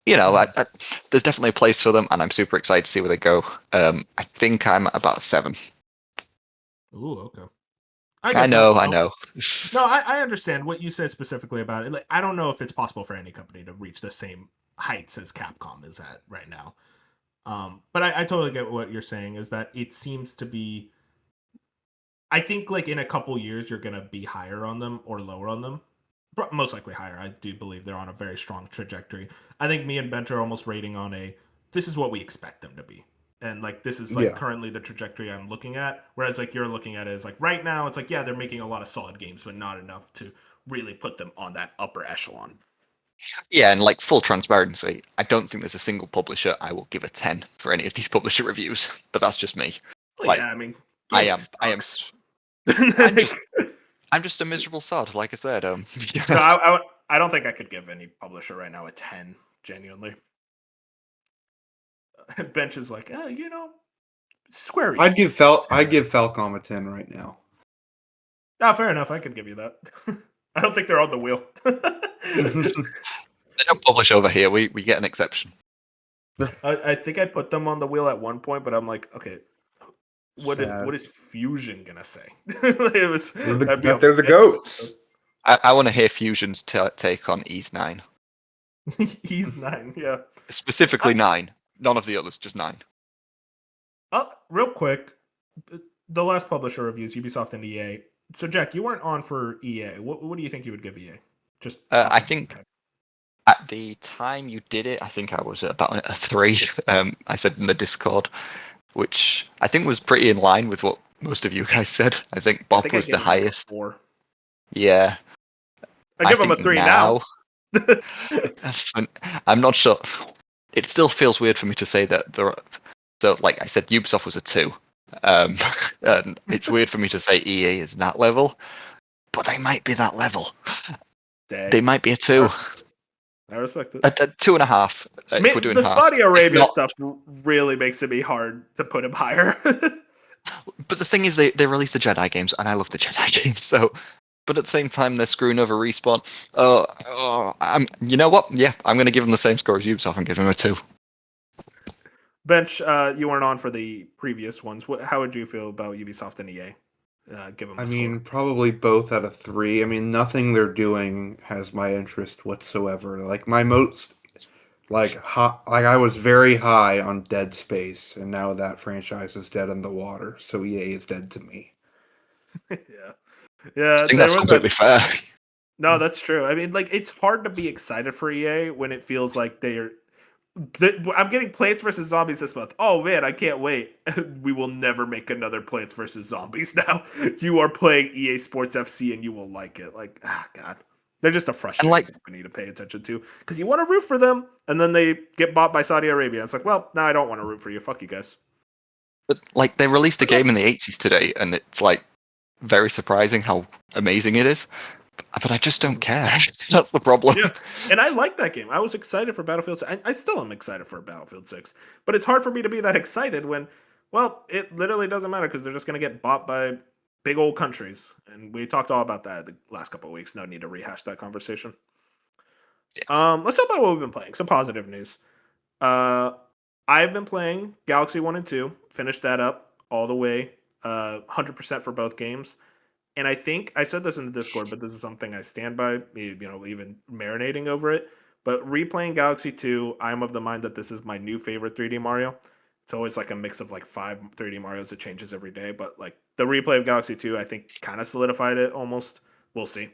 there's definitely a place for them, and I'm super excited to see where they go. I think I'm at about 7. Ooh, okay. I know. No, I understand what you said specifically about it. Like, I don't know if it's possible for any company to reach the same heights as Capcom is at right now. But I totally get what you're saying. Is that it seems to be. I think like in a couple years you're gonna be higher on them or lower on them. Most likely higher. I do believe they're on a very strong trajectory. I think me and Bench are almost rating on a. This is what we expect them to be. And like this is like Yeah. currently the trajectory I'm looking at. Whereas like you're looking at it as like right now, it's like, yeah, they're making a lot of solid games, but not enough to really put them on that upper echelon. Yeah, and like full transparency, I don't think there's a single publisher I will give a 10 for any of these publisher reviews, but that's just me. Well, Like yeah, I mean, I gaming am sucks. I'm just a miserable sod, like I said. No, I don't think I could give any publisher right now a 10, genuinely. Bench is like, Square I'd give Enix. Falcom a 10 right now. Ah, fair enough. I could give you that. I don't think they're on the wheel. They don't publish over here. We get an exception. I think I put them on the wheel at one point, but I'm like, okay, what Sad. is Fusion gonna say? That'd be a They're the goats. I want to hear Fusion's take on Ease 9. He's 9, yeah. Specifically 9. None of the others, just 9. Real quick, the last publisher reviews, Ubisoft and EA. So, Jack, you weren't on for EA. What do you think you would give EA? Just I think at the time you did it, I think I was at about a 3. I said in the Discord, which I think was pretty in line with what most of you guys said. I think Bob was the highest. 4. Yeah. I give him a 3 now. I'm not sure. It still feels weird for me to say that so like I said, Ubisoft was a 2. And it's weird for me to say EA is that level, but they might be that level. Dang. They might be a 2. I respect it. A 2.5. If we're doing the halves. Saudi Arabia stuff really makes it be hard to put him higher. But the thing is, they released the Jedi games, and I love the Jedi games. So, but at the same time, they're screwing over Respawn. You know what? Yeah, I'm going to give them the same score as Ubisoft and give them a 2. Bench, you weren't on for the previous ones. How would you feel about Ubisoft and EA? Give them. I mean, probably both out of 3. I mean, nothing they're doing has my interest whatsoever. Like my most, I was very high on Dead Space, and now that franchise is dead in the water. So EA is dead to me. Yeah. I think that's completely fair. No, that's true. I mean, like it's hard to be excited for EA when it feels like I'm getting Plants vs Zombies this month. Oh man, I can't wait. We will never make another Plants vs Zombies now. You are playing EA Sports FC and you will like it. Like, God. They're just a frustrating company to pay attention to because you want to root for them and then they get bought by Saudi Arabia. It's like, well, no, I don't want to root for you. Fuck you guys. But like they released a game in the 80s today and it's like very surprising how amazing it is. But I just don't care. That's the problem. Yeah, and I like that game. I was excited for Battlefield 6. I still am excited for Battlefield 6. But it's hard for me to be that excited when, well, it literally doesn't matter because they're just going to get bought by big old countries. And we talked all about that the last couple of weeks. No need to rehash that conversation. Let's talk about what we've been playing. Some positive news. Uh, I've been playing Galaxy 1 and 2, finished that up all the way, 100% for both games. And I think I said this in the Discord, but this is something I stand by, even marinating over it. But replaying Galaxy 2, I'm of the mind that this is my new favorite 3D Mario. It's always like a mix of like five 3D Marios. It changes every day. But like the replay of Galaxy 2, I think kind of solidified it almost. We'll see.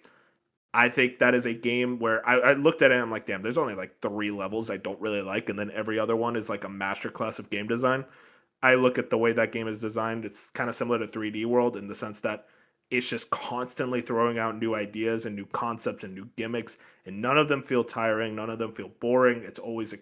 I think that is a game where I looked at it and I'm like, damn, there's only like three levels I don't really like, and then every other one is like a masterclass of game design. I look at the way that game is designed, it's kind of similar to 3D World in the sense that it's just constantly throwing out new ideas and new concepts and new gimmicks, and none of them feel tiring, none of them feel boring. It's always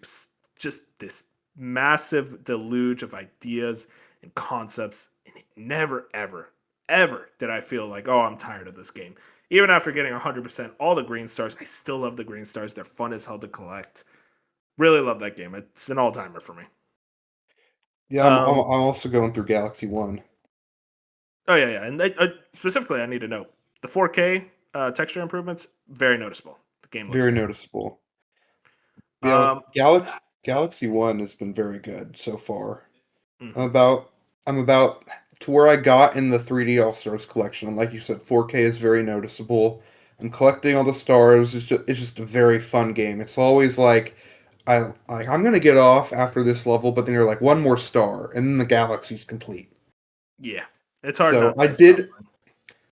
just this massive deluge of ideas and concepts, and it never, ever, ever did I feel like, oh, I'm tired of this game. Even after getting 100% all the green stars, I still love the green stars. They're fun as hell to collect. Really love that game. It's an all timer for me. Yeah, I'm Um, also going through Galaxy One. oh yeah, and specifically, I need to know the 4K texture improvements. Very noticeable. The game looks Very good. noticeable. Yeah, with Um, Galaxy One has been very good so far. I'm mhm. about I'm about to where I got in the 3D All Stars collection, and like you said, 4K is very noticeable. I'm collecting all the stars. It's just a very fun game. It's always like I'm gonna get off after this level, but then you're like one more star, and then the galaxy's complete. Yeah, it's hard So not to stop playing.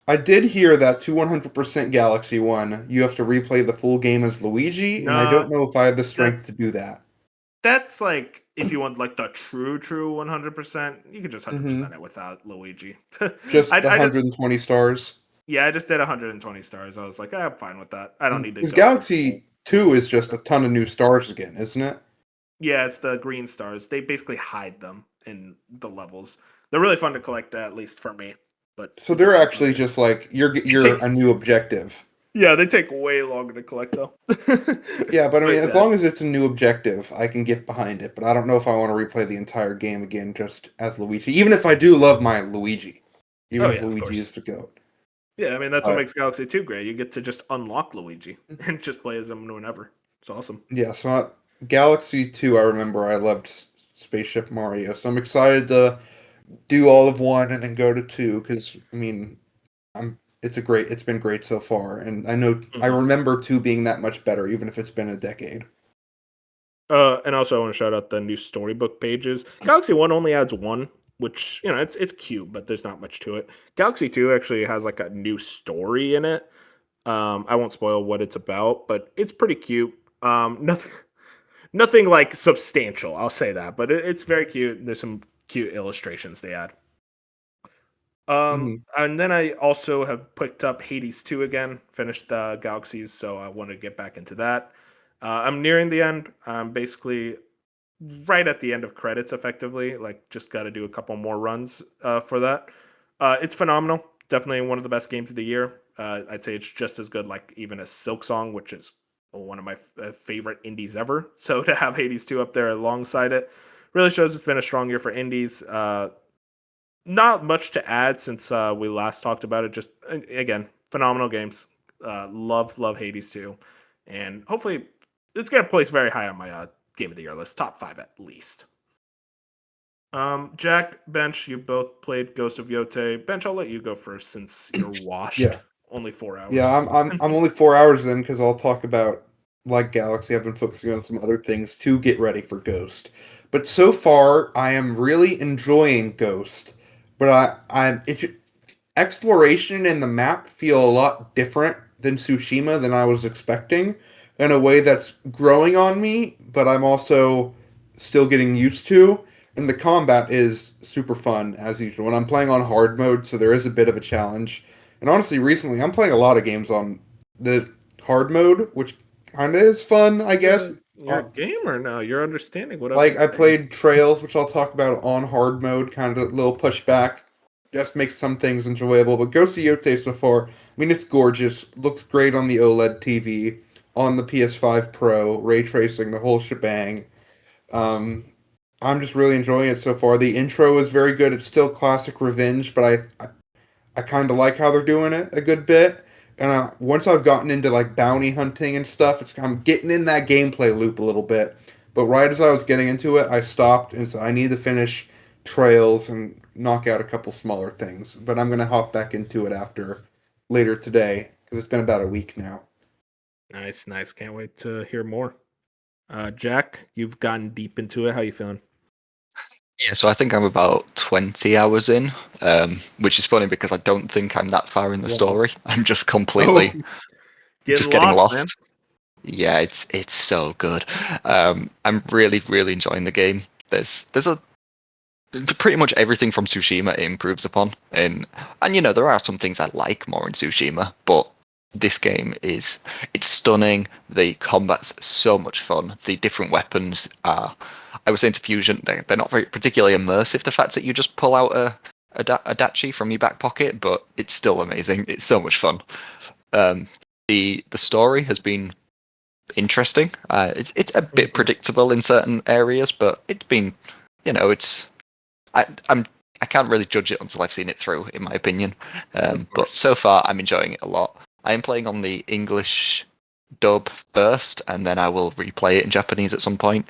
I did hear that to 100% Galaxy One, you have to replay the full game as Luigi, and I don't No, know if I have the strength that's to do that. that's like if you want like the true 100%, you could just 100% Hmm. it without Luigi. Just the I just 120 stars. Yeah, I just did 120 stars. I was like, I'm fine with that. I don't need to Because go through the whole. Galaxy 2 is just a ton of new stars again, isn't it? Yeah, it's the green stars. They basically hide them in the levels. They're really fun to collect, at least for me. But So it they're depends on actually you. just like It you're takes. a new objective. Yeah, they take way longer to collect though. Yeah, but I mean, But as yeah. long as it's a new objective, I can get behind it. But I don't know if I want to replay the entire game again just as Luigi. Even if I do love my Luigi, even Oh if yeah, of Luigi is course. the goat. Yeah, I mean that's what But makes Galaxy 2 great. You get to just unlock Luigi and just play as him whenever. It's awesome. yeah, Galaxy 2, I remember I loved Spaceship Mario, so I'm excited to do all of one and then go to two because I mean, it's been great so far, and I Mhm. remember two being that much better, even if it's been a decade. And also I want to shout out the new storybook pages. Galaxy One only adds one, which it's cute, but there's not much to it. Galaxy Two actually has like a new story in it. I won't spoil what it's about, but it's pretty cute. Nothing like substantial, I'll say that, but it's very cute. There's some cute illustrations they add. Hmm. And then I also have picked up Hades 2 again, finished Galaxies, so I want to get back into that. I'm nearing the end. I'm basically right at the end of credits, effectively. Like, just got to do a couple more runs for that. It's phenomenal. Definitely one of the best games of the year. I'd say it's just as good, like, even as Silk Song, which is one of my favorite indies ever. So to have Hades 2 up there alongside it really shows it's been a strong year for indies. Not much to add since we last talked about it. Just again, phenomenal games. Love Hades 2, and hopefully it's gonna place very high on my game of the year list, top five at least. Jack, Bench, you both played Ghost of Yote. Bench, I'll let you go first since you're washed. Yeah, Only four yeah. hours. I'm only 4 hours in because I'll talk about like Galaxy. I've been focusing on some other things to get ready for Ghost. But so far, I am really enjoying Ghost. But exploration and the map feel a lot different than Tsushima than I was expecting in a way that's growing on me, but I'm also still getting used to. And the combat is super fun as usual. And I'm playing on hard mode, so there is a bit of a challenge. And honestly, recently I'm playing a lot of games on the hard mode, which kind of is fun, I guess. You're a gamer now. You're understanding what I've Like been I saying. played Trails, which I'll talk about on hard mode, kind of a little pushback. Just makes some things enjoyable. But Ghost of Yote so far, I mean, it's gorgeous. Looks great on the OLED TV, on the PS5 Pro, ray tracing, the whole shebang. Um, I'm just really enjoying it so far. The intro is very good. It's still classic Revenge, but I kind of like how they're doing it a good bit. And once I've gotten into like bounty hunting and stuff, I'm getting in that gameplay loop a little bit. But right as I was getting into it, I stopped and said I need to finish trails and knock out a couple smaller things. But I'm gonna hop back into it after later today because it's been about a week now. Nice, nice. Can't wait to hear more. Jack, you've gotten deep into it. How you feeling? Yeah, so I think I'm about 20 hours in, which is funny because I don't think I'm that far in the Whoa. story. I'm just Oh, completely getting getting lost, man. lost. Yeah, it's so good. I'm really enjoying the game. There's a pretty much everything from Tsushima it improves upon, and there are some things I like more in Tsushima, but this game it's stunning. The combat's so much fun. The different weapons are, I was saying to Fusion, they're not very particularly immersive. The fact that you just pull out a dachi from your back pocket, but it's still amazing. It's so much fun. Um, the story has been interesting. It's a bit Mhm. predictable in certain areas, but it's been, it's I I'm I can't really judge it until I've seen it through, in my opinion. Of But course. so far, I'm enjoying it a lot. I am playing on the English dub first, and then I will replay it in Japanese at some point.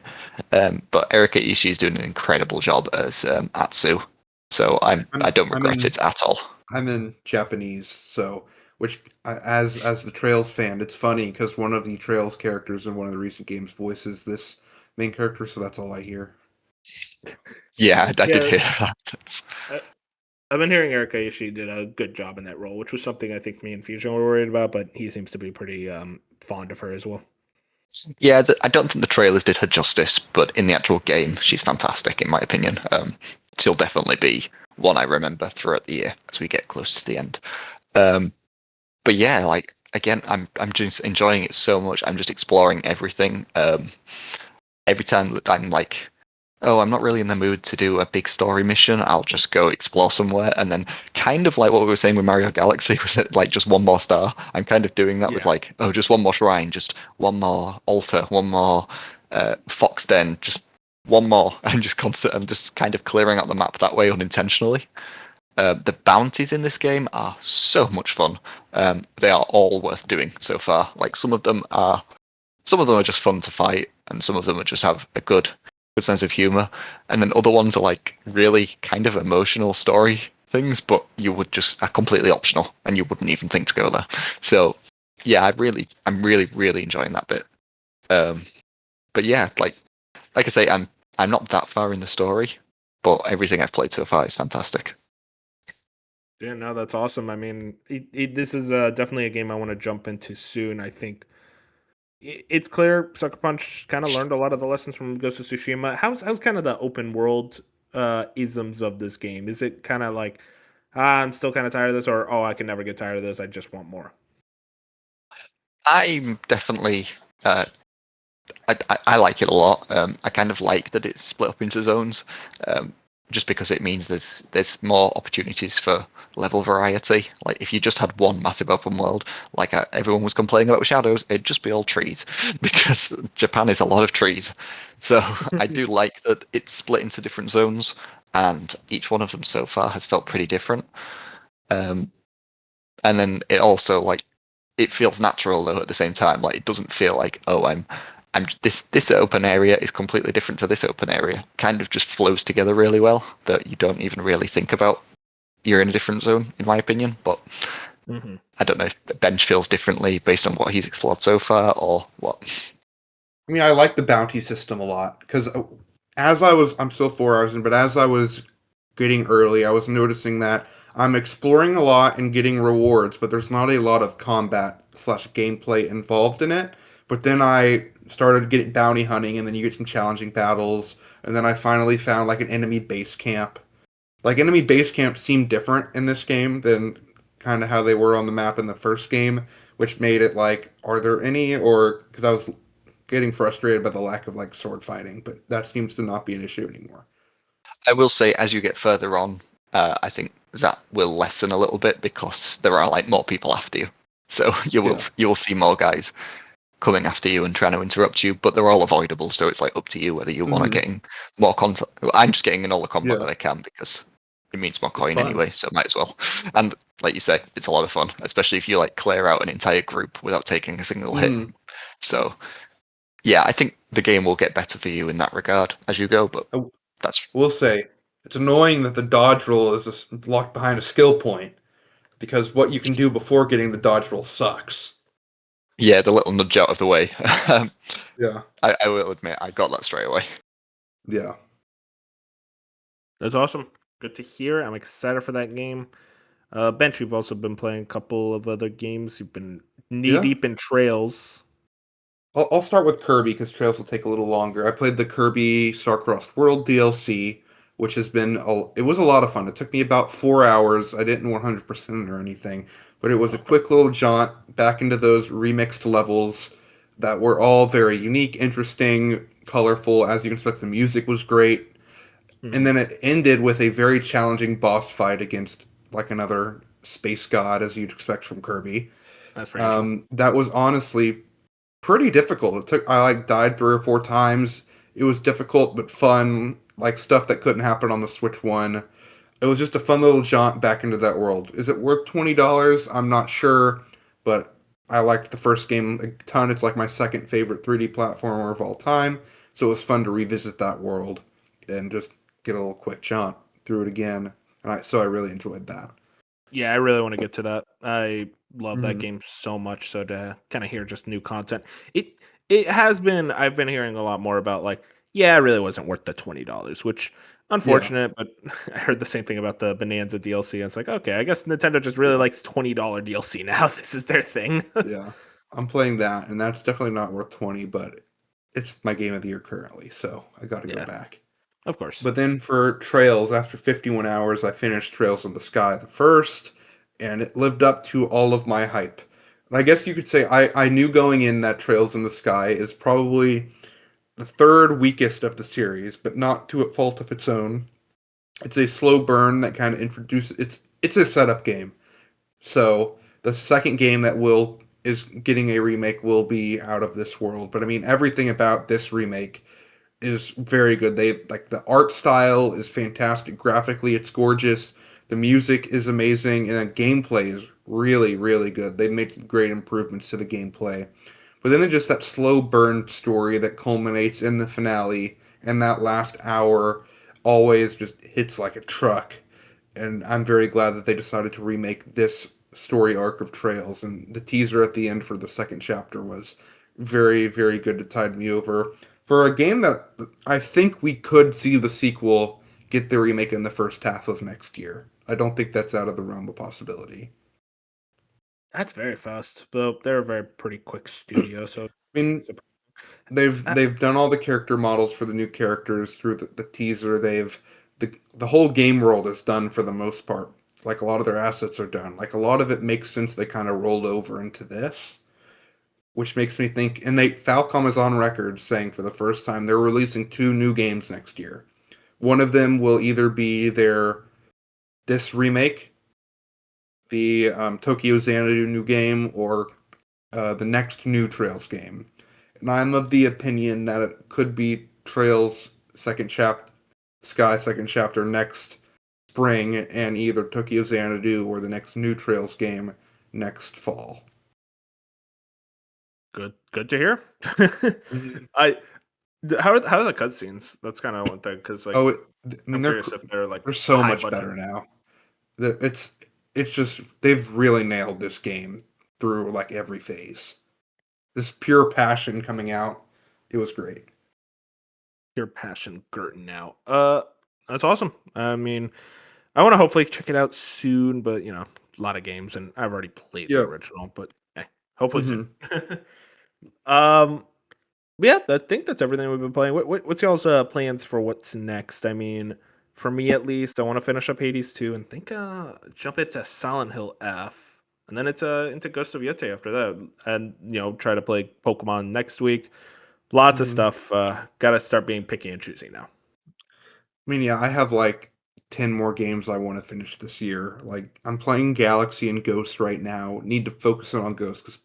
But Erika Ishii is doing an incredible job as Atsu, so I don't I'm regret in it at all. I'm in Japanese, so which as the Trails fan, it's funny because one of the Trails characters in one of the recent games voices this main character, so that's all I hear. Yeah, I did Yeah, hear that. I, I've been hearing Eric Aishi did a good job in that role, which was something I think me and Fusion were worried about, but he seems to be pretty fond of her as well. Yeah, I don't think the trailers did her justice, but in the actual game, she's fantastic, in my opinion. She'll definitely be one I remember throughout the year as we get close to the end. Um, but yeah, like again, I'm just enjoying it so much. I'm just exploring everything. Every time that I'm like, oh, I'm not really in the mood to do a big story mission, I'll just go explore somewhere. And then, kind of like what we were saying with Mario Galaxy, with it, like just one more star, I'm kind of doing that with Yeah. like, oh, just one more shrine, just one more altar, one more fox den, just one more, and just constant, and just kind of clearing out the map that way unintentionally. The bounties in this game are so much fun. They are all worth doing so far. Like some of them are just fun to fight, and some of them are just have a good sense of humor, and then other ones are like really kind of emotional story things, but you would just are completely optional, and you wouldn't even think to go there. So yeah, I'm really enjoying that bit. Um, but yeah, like I say, I'm not that far in the story, but everything I've played so far is fantastic. Yeah, no, that's awesome. I mean, this is definitely a game I want to jump into soon. I think it's clear Sucker Punch kind of learned a lot of the lessons from Ghost of Tsushima. How's kind of the open world isms of this game? Is it kind of like, I'm still kind of tired of this, or oh, I can never get tired of this. I just want more. I'm definitely uh, I like it a lot. I kind of like that it's split up into zones, um, just because it means there's more opportunities for level variety. Like if you just had one massive open world, like everyone was complaining about with Shadows, it'd just be all trees because Japan is a lot of trees. So I do like that it's split into different zones, and each one of them so far has felt pretty different. Um, and then it also like it feels natural though at the same time. Like it doesn't feel like, oh, I'm this open area is completely different to this open area. Kind of just flows together really well that you don't even really think about you're in a different zone, in my opinion. But Hmm. I don't know if Bench feels differently based on what he's explored so far or what. I mean, I like the bounty system a lot because I'm still 4 hours in, but as I was getting early, I was noticing that I'm exploring a lot and getting rewards, but there's not a lot of combat slash gameplay involved in it. But then I started getting bounty hunting, and then you get some challenging battles, and then I finally found like an enemy base camp. Like enemy base camps seem different in this game than kind of how they were on the map in the first game, which made it like, are there any? Or because I was getting frustrated by the lack of like sword fighting, but that seems to not be an issue anymore. I will say as you get further on, I think that will lessen a little bit because there are like more people after you. So Yeah. you will see more guys coming after you and trying to interrupt you, but they're all avoidable. So it's like up to you whether you want to Hmm. get in more contact. I'm just getting in all the combat Yeah. that I can because it means more It's coin fun. anyway, so might as well. And like you say, it's a lot of fun, especially if you like clear out an entire group without taking a single hit. Mhm. So yeah, I think the game will get better for you in that regard as you go, but I that's will say it's annoying that the dodge roll is just locked behind a skill point because what you can do before getting the dodge roll sucks. yeah, the little nudge out of the way. Yeah. I will admit I got that straight away. Yeah. That's awesome. Good to hear. I'm excited for that game. Bench, you've also been playing a couple of other games. You've been knee Yeah. deep in Trails. I'll start with Kirby because Trails will take a little longer. I played the Kirby Starcrossed World DLC, which has been it was a lot of fun. It took me about 4 hours. I didn't 100% or anything, but it was a quick little jaunt back into those remixed levels that were all very unique, interesting, colorful. As you can expect, the music was great, and Mhm. then it ended with a very challenging boss fight against like another space god, as you'd expect from Kirby. That's pretty interesting. That was honestly pretty difficult. I like died 3 or 4 times. It was difficult but fun, like stuff that couldn't happen on the Switch One. It was just a fun little jaunt back into that world. Is it worth $20? I'm not sure, but I liked the first game a ton. It's like my second favorite 3D platformer of all time, so it was fun to revisit that world and just get a little quick jaunt through it again. So I really enjoyed that. Yeah, I really want to get to that. I love that Hmm. game so much. So to kind of hear just new content, it has been. I've been hearing a lot more about like, yeah, it really wasn't worth the $20, which Yeah, unfortunate. But I heard the same thing about the Bonanza DLC. And it's like, okay, I guess Nintendo just really yeah. likes $20 DLC now. This is their thing. Yeah, I'm playing that, and that's definitely not worth 20, but it's my game of the year currently, so I got to go Yeah, back. of course. But then for Trails, after 51 hours, I finished Trails in the Sky the first, and it lived up to all of my hype. And I guess you could say I knew going in that Trails in the Sky is probably the third weakest of the series, but not to a fault of its own. It's a slow burn that kind of introduces it's a setup game. So the second game that will is getting a remake will be out of this world. But I mean, everything about this remake is very good. They like the art style is fantastic. Graphically, it's gorgeous. The music is amazing, and the gameplay is really, really good. They've made some great improvements to the gameplay. But then there's just that slow burn story that culminates in the finale, and that last hour always just hits like a truck, and I'm very glad that they decided to remake this story arc of Trails. And the teaser at the end for the second chapter was very, very good to tide me over for a game that I think we could see the sequel get the remake in the first half of next year. I don't think that's out of the realm of possibility. That's very fast, but they're a very pretty quick studio. So, I mean, uh, they've done all the character models for the new characters through the teaser. The whole game world is done for the most part. Like a lot of their assets are done. Like a lot of it makes sense. They kind of rolled over into this, which makes me think. And Falcom is on record saying for the first time they're releasing 2 new games next year. One of them will either be this remake, the Tokyo Xanadu new game, or the next new Trails game. And I'm of the opinion that it could be Trails second chapter, Sky second chapter next spring, and either Tokyo Xanadu or the next new Trails game next fall. good to hear. Mhm. I how are the cutscenes? That's kind of one thing because like Oh, I I'm mean curious if they're like they're so high much budget. better now. It's it's just they've really nailed this game through like every phase. This pure passion coming out. It was great. Your passion Girton now. That's awesome. I mean, I want to hopefully check it out soon, but a lot of games, and I've already played the Yep. original, but hey, hopefully soon. Hmm. um, yeah, I think that's everything we've been playing. What's y'all's plans for what's next? I mean, for me at least, I want to finish up Hades 2 and think jump into Silent Hill F, and then it's into Ghost of Yeti after that, and try to play Pokemon next week. Lots of Hmm. stuff. Got to start being picky and choosy now. I mean, yeah, I have like 10 more games I want to finish this year. Like I'm playing Galaxy and Ghost right now. Need to focus on Ghost because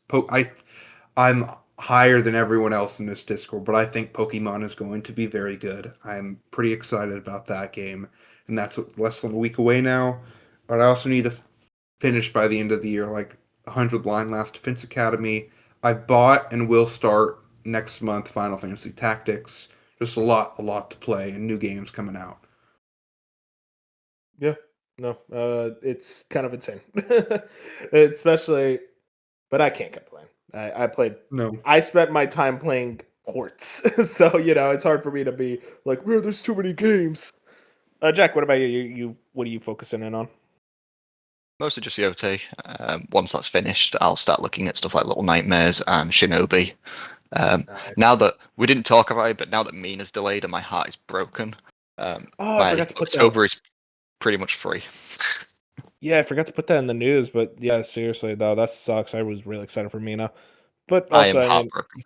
I'm higher than everyone else in this Discord, but I think Pokemon is going to be very good. I'm pretty excited about that game, and that's less than a week away now. But I also need to finish by the end of the year, like 100 line Last Defense Academy. I bought and will start next month Final Fantasy Tactics. Just a lot to play and new games coming out. Yeah, no, it's kind of insane, especially. But I can't complain. I played. No. I spent my time playing ports, so it's hard for me to be like, "Well, there's too many games." Jack, what about you? You what are you focusing in on? Mostly just Yote. Once that's finished, I'll start looking at stuff like Little Nightmares and Shinobi. Nice. Now that we didn't talk about it, but now that Mina's delayed and my heart is broken, I my forgot to put October is pretty much free. Yeah, I forgot to put that in the news, but yeah, seriously though, that sucks. I was really excited for Mina, but I am also, I mean, heartbroken.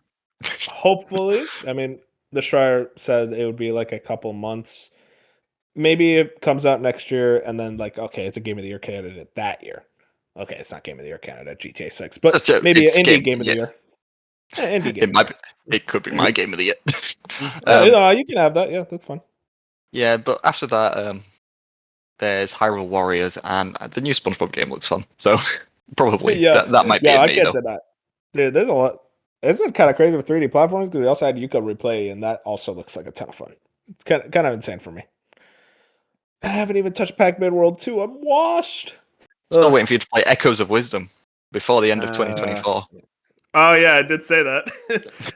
hopefully, I mean, the Schreier said it would be like a couple months. Maybe it comes out next year, and then like, okay, it's a Game of the Year candidate that year. Okay, it's not Game of the Year candidate, GTA 6, but maybe an It's indie Game of the yeah. Year. Indie Game It of the might Year. it could be my game of the year. You can have that. Yeah, that's fine. Yeah, but after that, there's Hyrule Warriors, and the new SpongeBob game looks fun. So probably Yeah, that might be yeah, in I me can't though. deny. Dude, there's a lot. It's been kind of crazy with 3D platforms because we also had Yuka Replay, and that also looks like a ton of fun. It's kind of insane for me. I haven't even touched Pac-Man World 2. I'm washed. Still Ugh. waiting for you to play Echoes of Wisdom before the end of Uh, 2024. oh yeah, I did say that.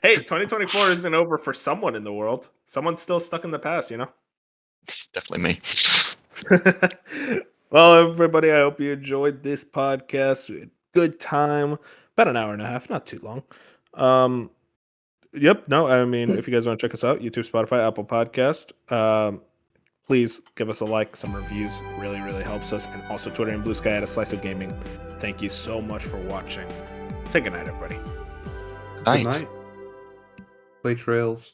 Hey, 2024 isn't over for someone in the world. Someone's still stuck in the past, Definitely me. Well, everybody, I hope you enjoyed this podcast. We had a good time. About an hour and a half, not too long. Yep. No, I mean, if you guys want to check us out, YouTube, Spotify, Apple Podcast, please give us a like, some reviews. Really, really helps us. And also Twitter and Blue Sky at A Slice of Gaming. Thank you so much for watching. Say goodnight, everybody. Night. Good night. Play Trails.